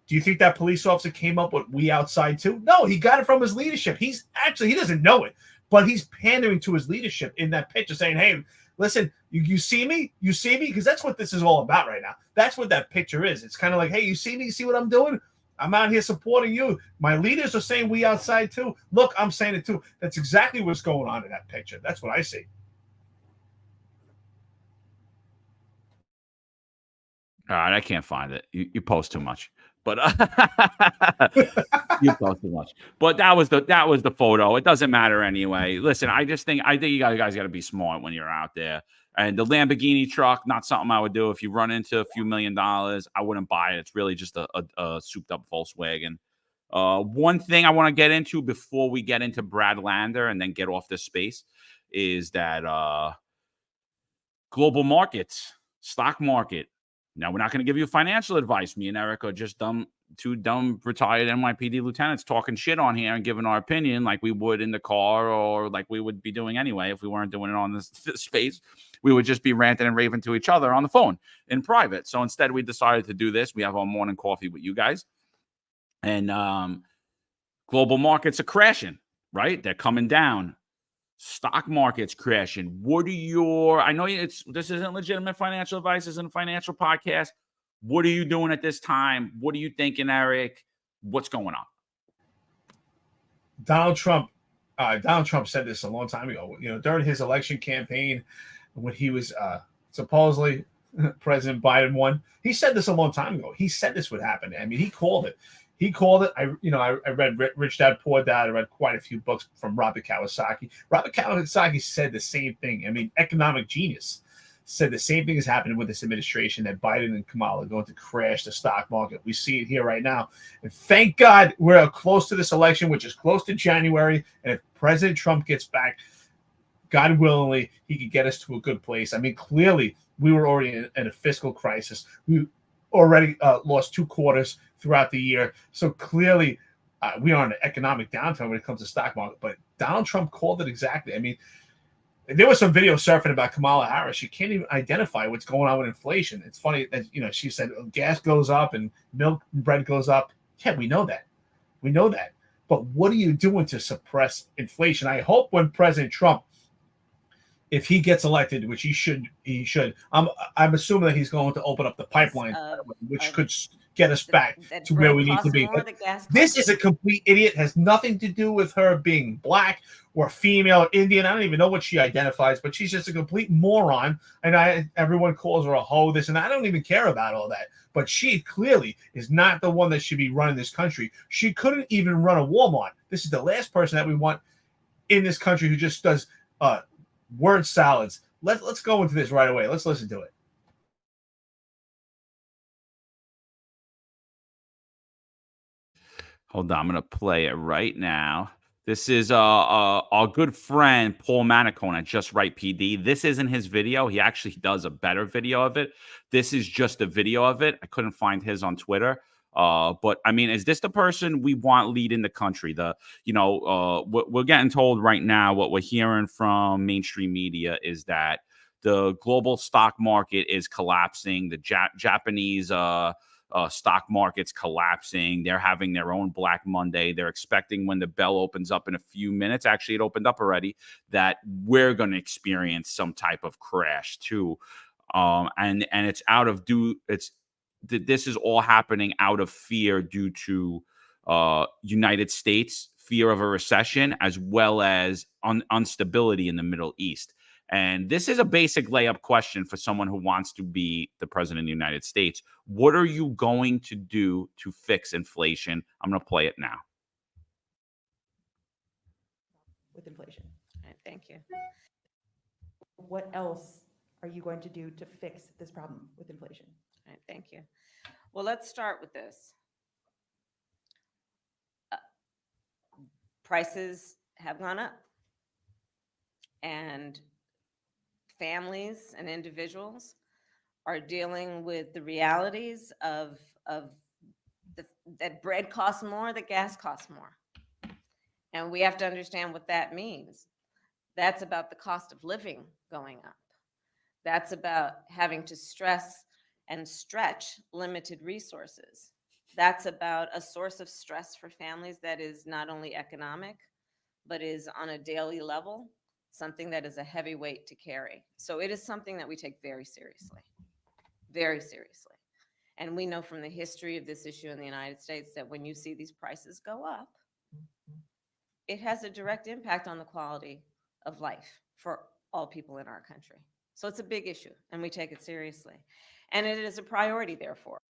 Do you think that police officer came up with "We outside too"? No, he got it from his leadership. He doesn't know it, but he's pandering to his leadership in that picture, saying, "Hey, listen, you see me? You see me?" Because that's what this is all about right now. That's what that picture is. It's kind of like, "Hey, you see me? You see what I'm doing? I'm out here supporting you. My leaders are saying we outside too. Look, I'm saying it too." That's exactly what's going on in that picture. That's what I see. All right, I can't find it. You post too much, but you post too much. But that was the photo. It doesn't matter anyway. Listen, I think you guys got to be smart when you're out there. And the Lamborghini truck, not something I would do. If you run into a few $1 million, I wouldn't buy it. It's really just a souped up Volkswagen. One thing I want to get into before we get into Brad Lander and then get off this space is that global markets, stock market. Now, we're not going to give you financial advice. Me and Eric are just two dumb retired NYPD lieutenants talking shit on here and giving our opinion like we would in the car or like we would be doing anyway if we weren't doing it on this space. We would just be ranting and raving to each other on the phone in private. So instead, we decided to do this. We have our morning coffee with you guys. And global markets are crashing, right? They're coming down. Stock market's crashing. What are your, I know this isn't legitimate financial advice, this isn't a financial podcast. What are you doing at this time? What are you thinking, Eric? What's going on? Donald Trump said this a long time ago, during his election campaign, when he was supposedly President Biden won. He said this a long time ago. He said this would happen. I mean, he called it. I read Rich Dad Poor Dad. I read quite a few books from Robert Kiyosaki. Robert Kiyosaki said the same thing. I mean, economic genius said the same thing is happening with this administration, that Biden and Kamala are going to crash the stock market. We see it here right now. And thank God we're close to this election, which is close to January. And if President Trump gets back, God willingly, he could get us to a good place. I mean, clearly, we were already in a fiscal crisis. We already lost 2 quarters throughout the year. So clearly, we are in an economic downturn when it comes to stock market. But Donald Trump called it exactly. I mean, there was some video surfing about Kamala Harris. She can't even identify what's going on with inflation. It's funny that, she said gas goes up and milk and bread goes up. Yeah, we know that. We know that. But what are you doing to suppress inflation? I hope when President Trump, if he gets elected, which he should, I'm assuming that he's going to open up the pipeline, which could get us back to where we need to be. This is a complete idiot. Has nothing to do with her being black or female or Indian. I don't even know what she identifies, but she's just a complete moron. And everyone calls her a hoe, this, and I don't even care about all that. But she clearly is not the one that should be running this country. She couldn't even run a Walmart. This is the last person that we want in this country who just does word salads. Let's go into this right away. Let's listen to it. Hold on, I'm going to play it right now. This is our good friend Paul Manicone at Just Right PD. This isn't his video. He actually does a better video of it. This is just a video of it. I couldn't find his on Twitter. But I mean, is this the person we want leading the country? We're getting told right now, what we're hearing from mainstream media is that the global stock market is collapsing. The Japanese stock market's collapsing. They're having their own Black Monday. They're expecting when the bell opens up in a few minutes, actually it opened up already, that we're going to experience some type of crash too. And it's out of this is all happening out of fear due to United States fear of a recession, as well as instability in the Middle East. And this is a basic layup question for someone who wants to be the president of the United States. What are you going to do to fix inflation? I'm going to play it now. With inflation. All right, thank you. What else are you going to do to fix this problem with inflation? All right, thank you. Well, let's start with this. Prices have gone up, and families and individuals are dealing with the realities of that bread costs more, that gas costs more. And we have to understand what that means. That's about the cost of living going up. That's about having to stress and stretch limited resources. That's about a source of stress for families that is not only economic, but is on a daily level, something that is a heavy weight to carry. So it is something that we take very seriously, very seriously. And we know from the history of this issue in the United States that when you see these prices go up, it has a direct impact on the quality of life for all people in our country. So it's a big issue, and we take it seriously. And it is a priority, therefore.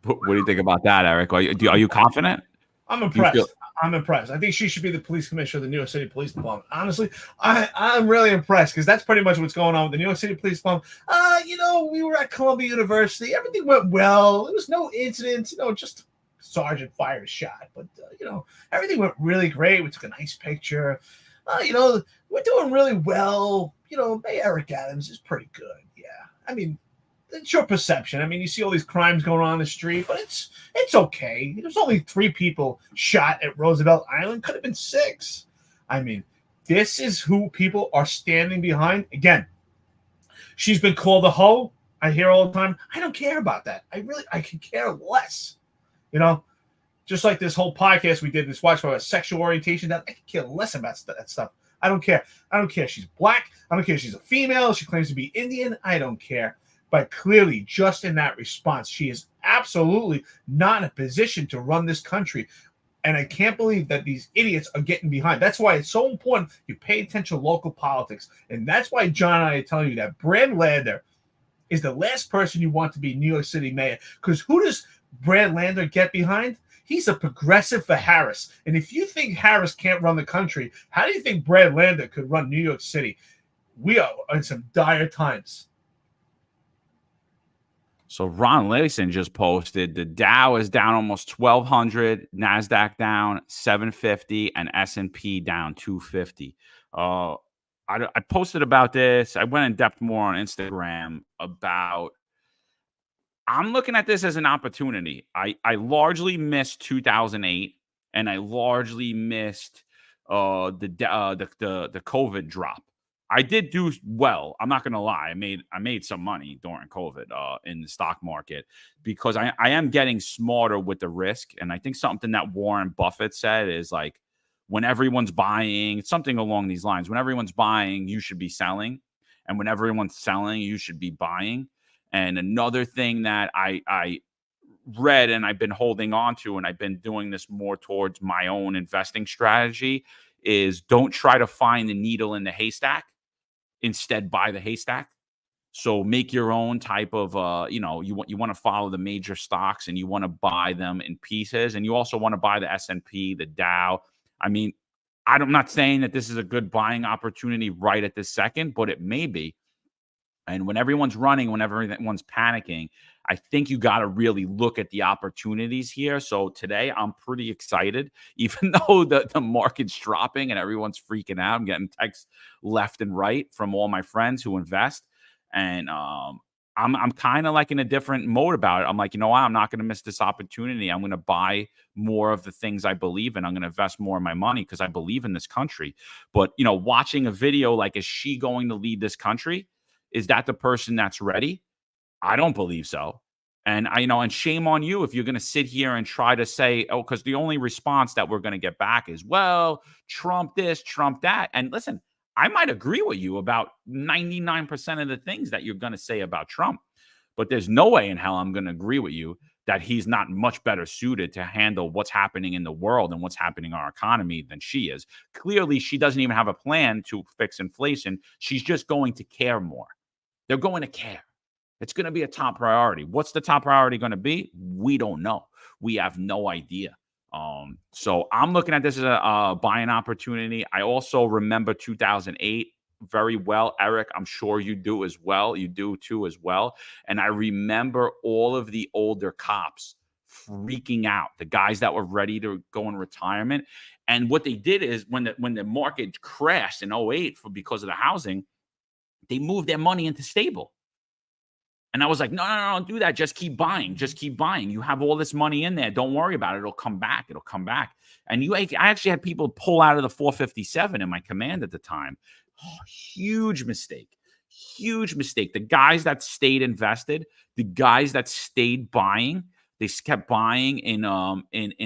What do you think about that, Eric? Are you confident? I'm Do you feel- impressed. I'm impressed. I think she should be the police commissioner of the New York City Police Department. Honestly, I'm really impressed because that's pretty much what's going on with the New York City Police Department. We were at Columbia University. Everything went well. There was no incidents. Just sergeant fired a shot, but everything went really great. We took a nice picture. We're doing really well. Hey, Eric Adams is pretty good. Yeah, I mean, it's your perception. I mean, you see all these crimes going on the street, but it's okay. There's only 3 people shot at Roosevelt Island. Could have been 6. I mean, this is who people are standing behind. Again, she's been called a hoe. I hear all the time. I don't care about that. I can care less. Just like this whole podcast we did, this watch about sexual orientation, that I can care less about that stuff. I don't care. I don't care if she's black. I don't care if she's a female. She claims to be Indian. I don't care. But clearly, just in that response, she is absolutely not in a position to run this country. And I can't believe that these idiots are getting behind. That's why it's so important you pay attention to local politics. And that's why John and I are telling you that Brad Lander is the last person you want to be New York City mayor. Because who does Brad Lander get behind? He's a progressive for Harris. And if you think Harris can't run the country, how do you think Brad Lander could run New York City? We are in some dire times. So Ron Layson just posted the Dow is down almost 1,200, NASDAQ down 750, and S&P down 250. I posted about this. I went in depth more on Instagram about. I'm looking at this as an opportunity. I largely missed 2008, and I largely missed the COVID drop. I did do well. I'm not going to lie. I made some money during COVID in the stock market because I am getting smarter with the risk. And I think something that Warren Buffett said is like, when everyone's buying, something along these lines, when everyone's buying, you should be selling. And when everyone's selling, you should be buying. And another thing that I read and I've been holding on to, and I've been doing this more towards my own investing strategy, is don't try to find the needle in the haystack. Instead, buy the haystack. So make your own type of, you want to follow the major stocks and you want to buy them in pieces. And you also want to buy the S&P, the Dow. I mean, I'm not saying that this is a good buying opportunity right at this second, but it may be. And when everyone's running, when everyone's panicking, I think you got to really look at the opportunities here. So today I'm pretty excited, even though the market's dropping and everyone's freaking out. I'm getting texts left and right from all my friends who invest. And I'm kind of like in a different mode about it. I'm like, you know what? I'm not going to miss this opportunity. I'm going to buy more of the things I believe in. I'm going to invest more of my money because I believe in this country. But, watching a video like, is she going to lead this country? Is that the person that's ready? I don't believe so. And and shame on you if you're going to sit here and try to say, oh, because the only response that we're going to get back is, well, Trump this, Trump that. And listen, I might agree with you about 99% of the things that you're going to say about Trump, but there's no way in hell I'm going to agree with you that he's not much better suited to handle what's happening in the world and what's happening in our economy than she is. Clearly, she doesn't even have a plan to fix inflation. She's just going to care more. They're going to care. It's going to be a top priority. What's the top priority going to be? We don't know. We have no idea. So I'm looking at this as a buying opportunity. I also remember 2008 very well. Eric, I'm sure you do as well. You do too as well. And I remember all of the older cops freaking out, the guys that were ready to go in retirement. And what they did is when the market crashed in 08 because of the housing, they moved their money into stable. And I was like, no, don't do that. Just keep buying. Just keep buying. You have all this money in there. Don't worry about it. It'll come back. It'll come back. And I actually had people pull out of the 457 in my command at the time. Oh, huge mistake. Huge mistake. The guys that stayed invested, the guys that stayed buying, they kept buying in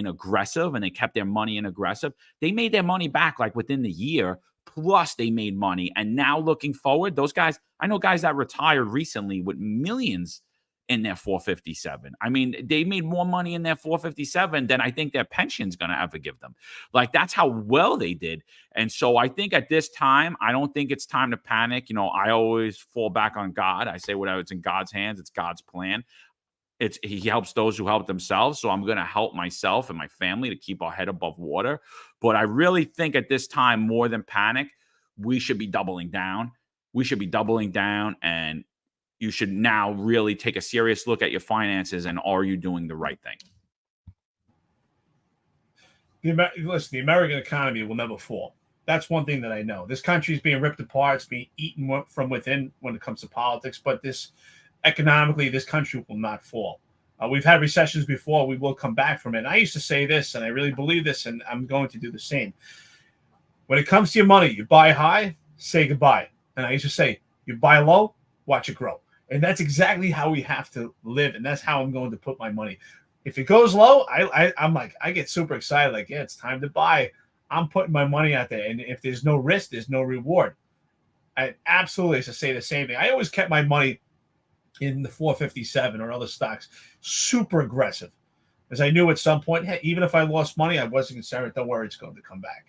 aggressive, and they kept their money in aggressive. They made their money back like within the year. Plus, they made money. And now looking forward, those guys, I know guys that retired recently with millions in their 457. I mean, they made more money in their 457 than I think their pension's going to ever give them. Like, that's how well they did. And so I think at this time, I don't think it's time to panic. I always fall back on God. I say whatever, it's in God's hands. It's God's plan. he helps those who help themselves. So I'm going to help myself and my family to keep our head above water. But I really think at this time, more than panic, we should be doubling down. We should be doubling down, and you should now really take a serious look at your finances and are you doing the right thing? Listen, the American economy will never fall. That's one thing that I know. This country is being ripped apart. It's being eaten from within when it comes to politics. But economically, this country will not fall. We've had recessions before. We will come back from it. And I used to say this, and I really believe this, and I'm going to do the same. When it comes to your money, you buy high, say goodbye. And I used to say, you buy low, watch it grow. And that's exactly how we have to live. And that's how I'm going to put my money. If it goes low, I'm like, I get super excited. Like, yeah, it's time to buy. I'm putting my money out there. And if there's no risk, there's no reward. I absolutely used to say the same thing. I always kept my money in the 457 or other stocks, super aggressive. As I knew at some point, hey, even if I lost money, I wasn't concerned. Don't worry, it's going to come back.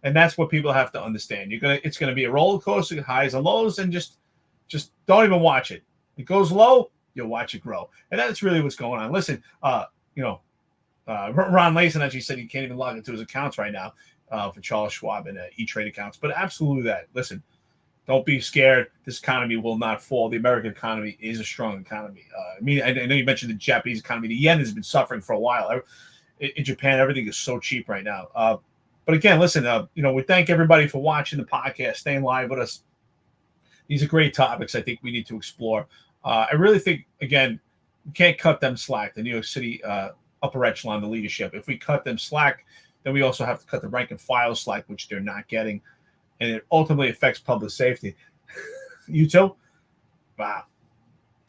And that's what people have to understand. It's going to be a roller coaster, highs and lows, and just don't even watch it. It goes low, you'll watch it grow. And that's really what's going on. Listen, Ron Layson actually said he can't even log into his accounts right now for Charles Schwab and E-Trade accounts. But absolutely that. Listen, don't be scared. This economy will not fall. The American economy is a strong economy. I know you mentioned the Japanese economy. The yen has been suffering for a while. In Japan, everything is so cheap right now. But again, listen, we thank everybody for watching the podcast, staying live with us. These are great topics I think we need to explore. I really think, again, we can't cut them slack, the New York City upper echelon, the leadership. If we cut them slack, then we also have to cut the rank and file slack, which they're not getting. And it ultimately affects public safety. You too? Wow.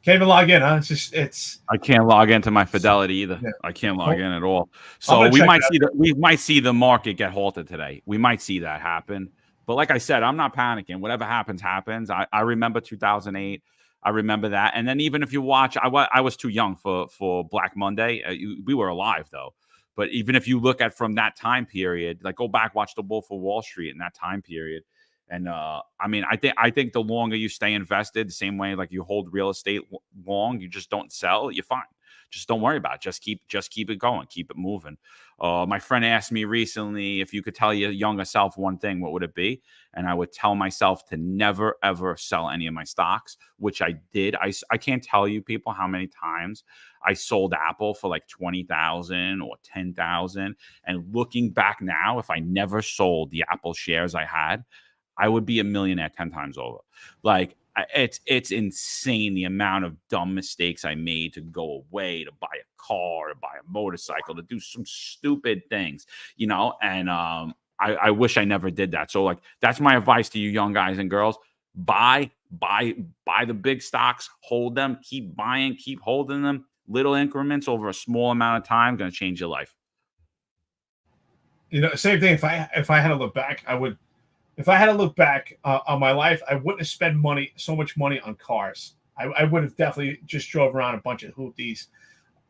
Can't even log in, huh? I can't log into my Fidelity either. Yeah. I can't log in at all. So we might see the market get halted today. We might see that happen. But like I said, I'm not panicking. Whatever happens, happens. I remember 2008. I remember that. And then even if you watch, I was too young for Black Monday. We were alive though. But even if you look at from that time period, like go back, watch The Wolf of Wall Street in that time period. And I think the longer you stay invested, the same way like you hold real estate long, you just don't sell, you're fine. Just don't worry about it. Just keep it going, keep it moving. My friend asked me recently if you could tell your younger self one thing, what would it be? And I would tell myself to never ever sell any of my stocks, which I did. I can't tell you people how many times I sold Apple for like 20,000 or 10,000. And looking back now, if I never sold the Apple shares I had, I would be a millionaire 10 times over. Like it's insane the amount of dumb mistakes I made to go away, to buy a car, to buy a motorcycle, to do some stupid things, and I wish I never did that. So like that's my advice to you young guys and girls. Buy the big stocks, hold them, keep buying, keep holding them. Little increments over a small amount of time going to change your life. Same thing. If I had to look back, I would. If I had to look back on my life, I wouldn't have spent so much money on cars. I would have definitely just drove around a bunch of hoopties.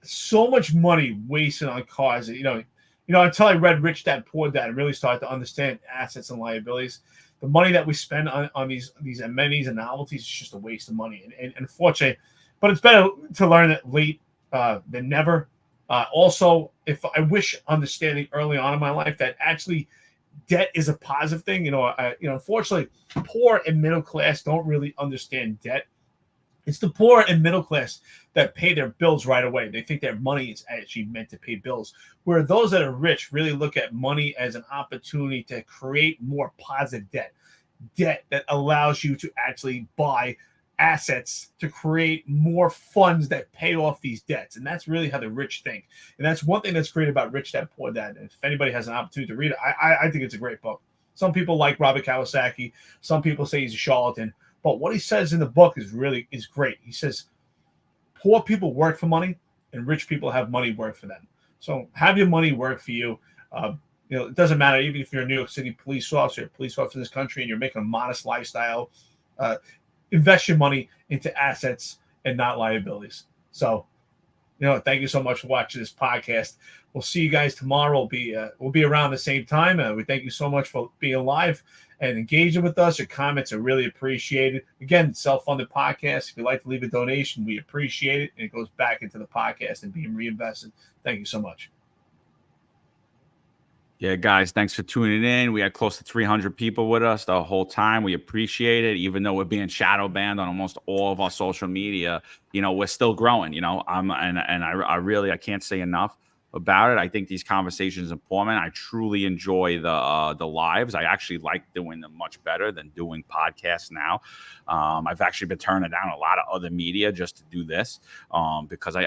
So much money wasted on cars. Until I read Rich Dad Poor Dad and really started to understand assets and liabilities, the money that we spend on these amenities and novelties is just a waste of money. And unfortunately, but it's better to learn it late than never. Also, if I wish understanding early on in my life that actually debt is a positive thing. Unfortunately, poor and middle class don't really understand debt. It's the poor and middle class that pay their bills right away. They think their money is actually meant to pay bills. Where those that are rich really look at money as an opportunity to create more positive debt that allows you to actually buy assets to create more funds that pay off these debts. And that's really how the rich think. And that's one thing that's great about Rich Dad Poor Dad. And if anybody has an opportunity to read it, I think it's a great book. Some people like Robert Kiyosaki. Some people say he's a charlatan. But what he says in the book is great. He says, poor people work for money and rich people have money work for them. So have your money work for you. It doesn't matter, even if you're a New York City police officer in this country, and you're making a modest lifestyle, invest your money into assets and not liabilities. So thank you so much for watching this podcast. We'll see you guys tomorrow. We'll be around the same time. We thank you so much for being live and engaging with us. Your comments are really appreciated. Again, self-funded podcast. If you'd like to leave a donation, we appreciate it, and it goes back into the podcast and being reinvested. Thank you so much. Yeah, guys, thanks for tuning in. We had close to 300 people with us the whole time. We appreciate it. Even though we're being shadow banned on almost all of our social media, we're still growing. I can't say enough about it. I think these conversations are important. I truly enjoy the lives. I actually like doing them much better than doing podcasts now. I've actually been turning down a lot of other media just to do this because I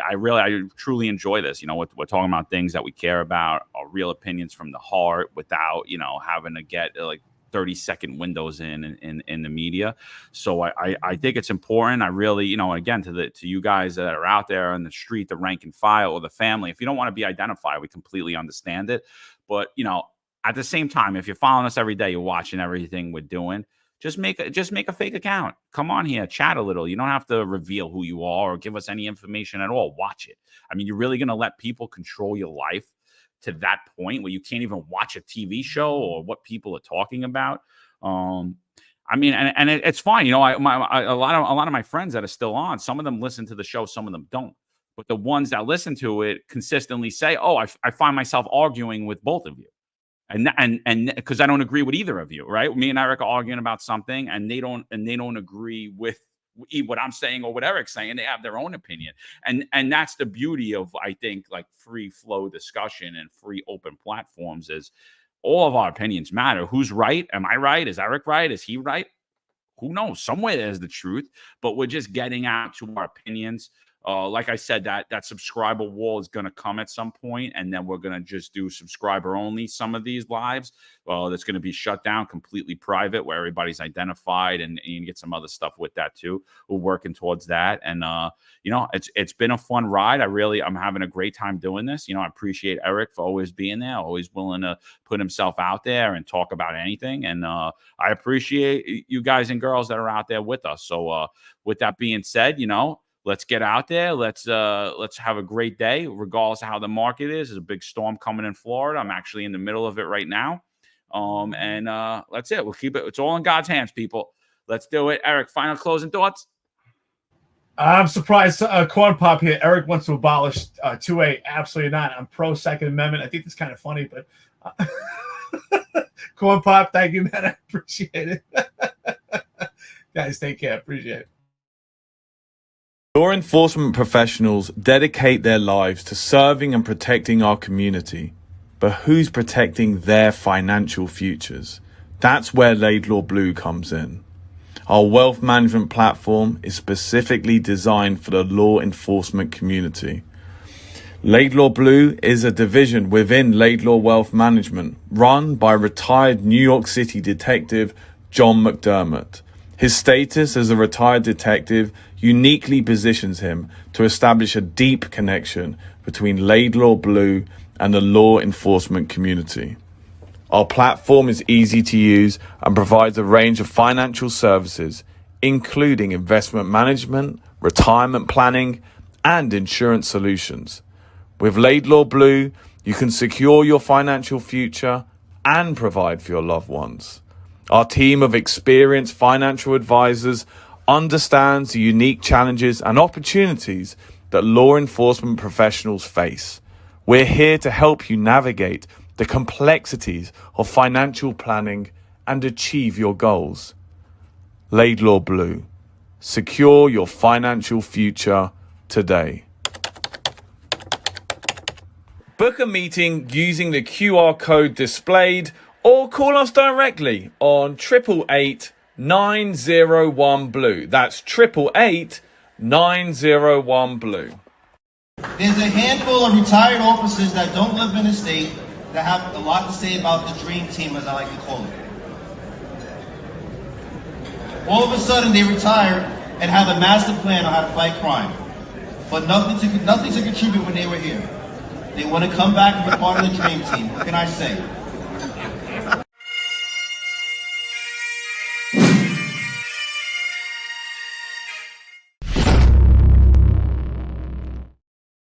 truly enjoy this. We're talking about things that we care about, our real opinions from the heart, without having to get like 30-second windows in the media. So I think it's important. I really, again, to you guys that are out there on the street, the rank and file or the family, if you don't want to be identified, we completely understand it. But, at the same time, if you're following us every day, you're watching everything we're doing, just make a fake account. Come on here, chat a little. You don't have to reveal who you are or give us any information at all. Watch it. I mean, you're really going to let people control your life to that point where you can't even watch a TV show or what people are talking about. I mean, and it's fine. A lot of my friends that are still on, some of them listen to the show, some of them don't. But the ones that listen to it consistently say, "Oh, I find myself arguing with both of you," and because I don't agree with either of you, right? Me and Eric are arguing about something, and they don't agree with what I'm saying or what Eric's saying. They have their own opinion, and that's the beauty of, I think, like free flow discussion and free open platforms is all of our opinions matter. Who's right? Am I right? Is Eric right? Is he right? Who knows? Somewhere there's the truth, but we're just getting out to our opinions. Like I said, that subscriber wall is going to come at some point, and then we're going to just do subscriber only some of these lives. That's going to be shut down, completely private, where everybody's identified, and you get some other stuff with that too. We're working towards that, and it's been a fun ride. I'm having a great time doing this. I appreciate Eric for always being there, always willing to put himself out there and talk about anything, and I appreciate you guys and girls that are out there with us. So with that being said, let's get out there. Let's have a great day, regardless of how the market is. There's a big storm coming in Florida. I'm actually in the middle of it right now. And that's it. We'll keep it. It's all in God's hands, people. Let's do it. Eric, final closing thoughts? I'm surprised. Corn Pop here. Eric wants to abolish 2A. Absolutely not. I'm pro Second Amendment. I think it's kind of funny, but Corn Pop, thank you, man. I appreciate it. Guys, take care. Appreciate it. Law enforcement professionals dedicate their lives to serving and protecting our community. But who's protecting their financial futures? That's where Laidlaw Blue comes in. Our wealth management platform is specifically designed for the law enforcement community. Laidlaw Blue is a division within Laidlaw Wealth Management, run by retired New York City detective John McDermott. His status as a retired detective uniquely positions him to establish a deep connection between Laidlaw Blue and the law enforcement community. Our platform is easy to use and provides a range of financial services, including investment management, retirement planning, and insurance solutions. With Laidlaw Blue, you can secure your financial future and provide for your loved ones. Our team of experienced financial advisors understands the unique challenges and opportunities that law enforcement professionals face. We're here to help you navigate the complexities of financial planning and achieve your goals. Laidlaw Blue. Secure your financial future today. Book a meeting using the QR code displayed or call us directly on 888-901-BLUE. That's 888-901-BLUE. There's a handful of retired officers that don't live in the state that have a lot to say about the dream team, as I like to call it. All of a sudden, they retire and have a master plan on how to fight crime, but nothing to contribute when they were here. They want to come back and be part of the dream team. What can I say?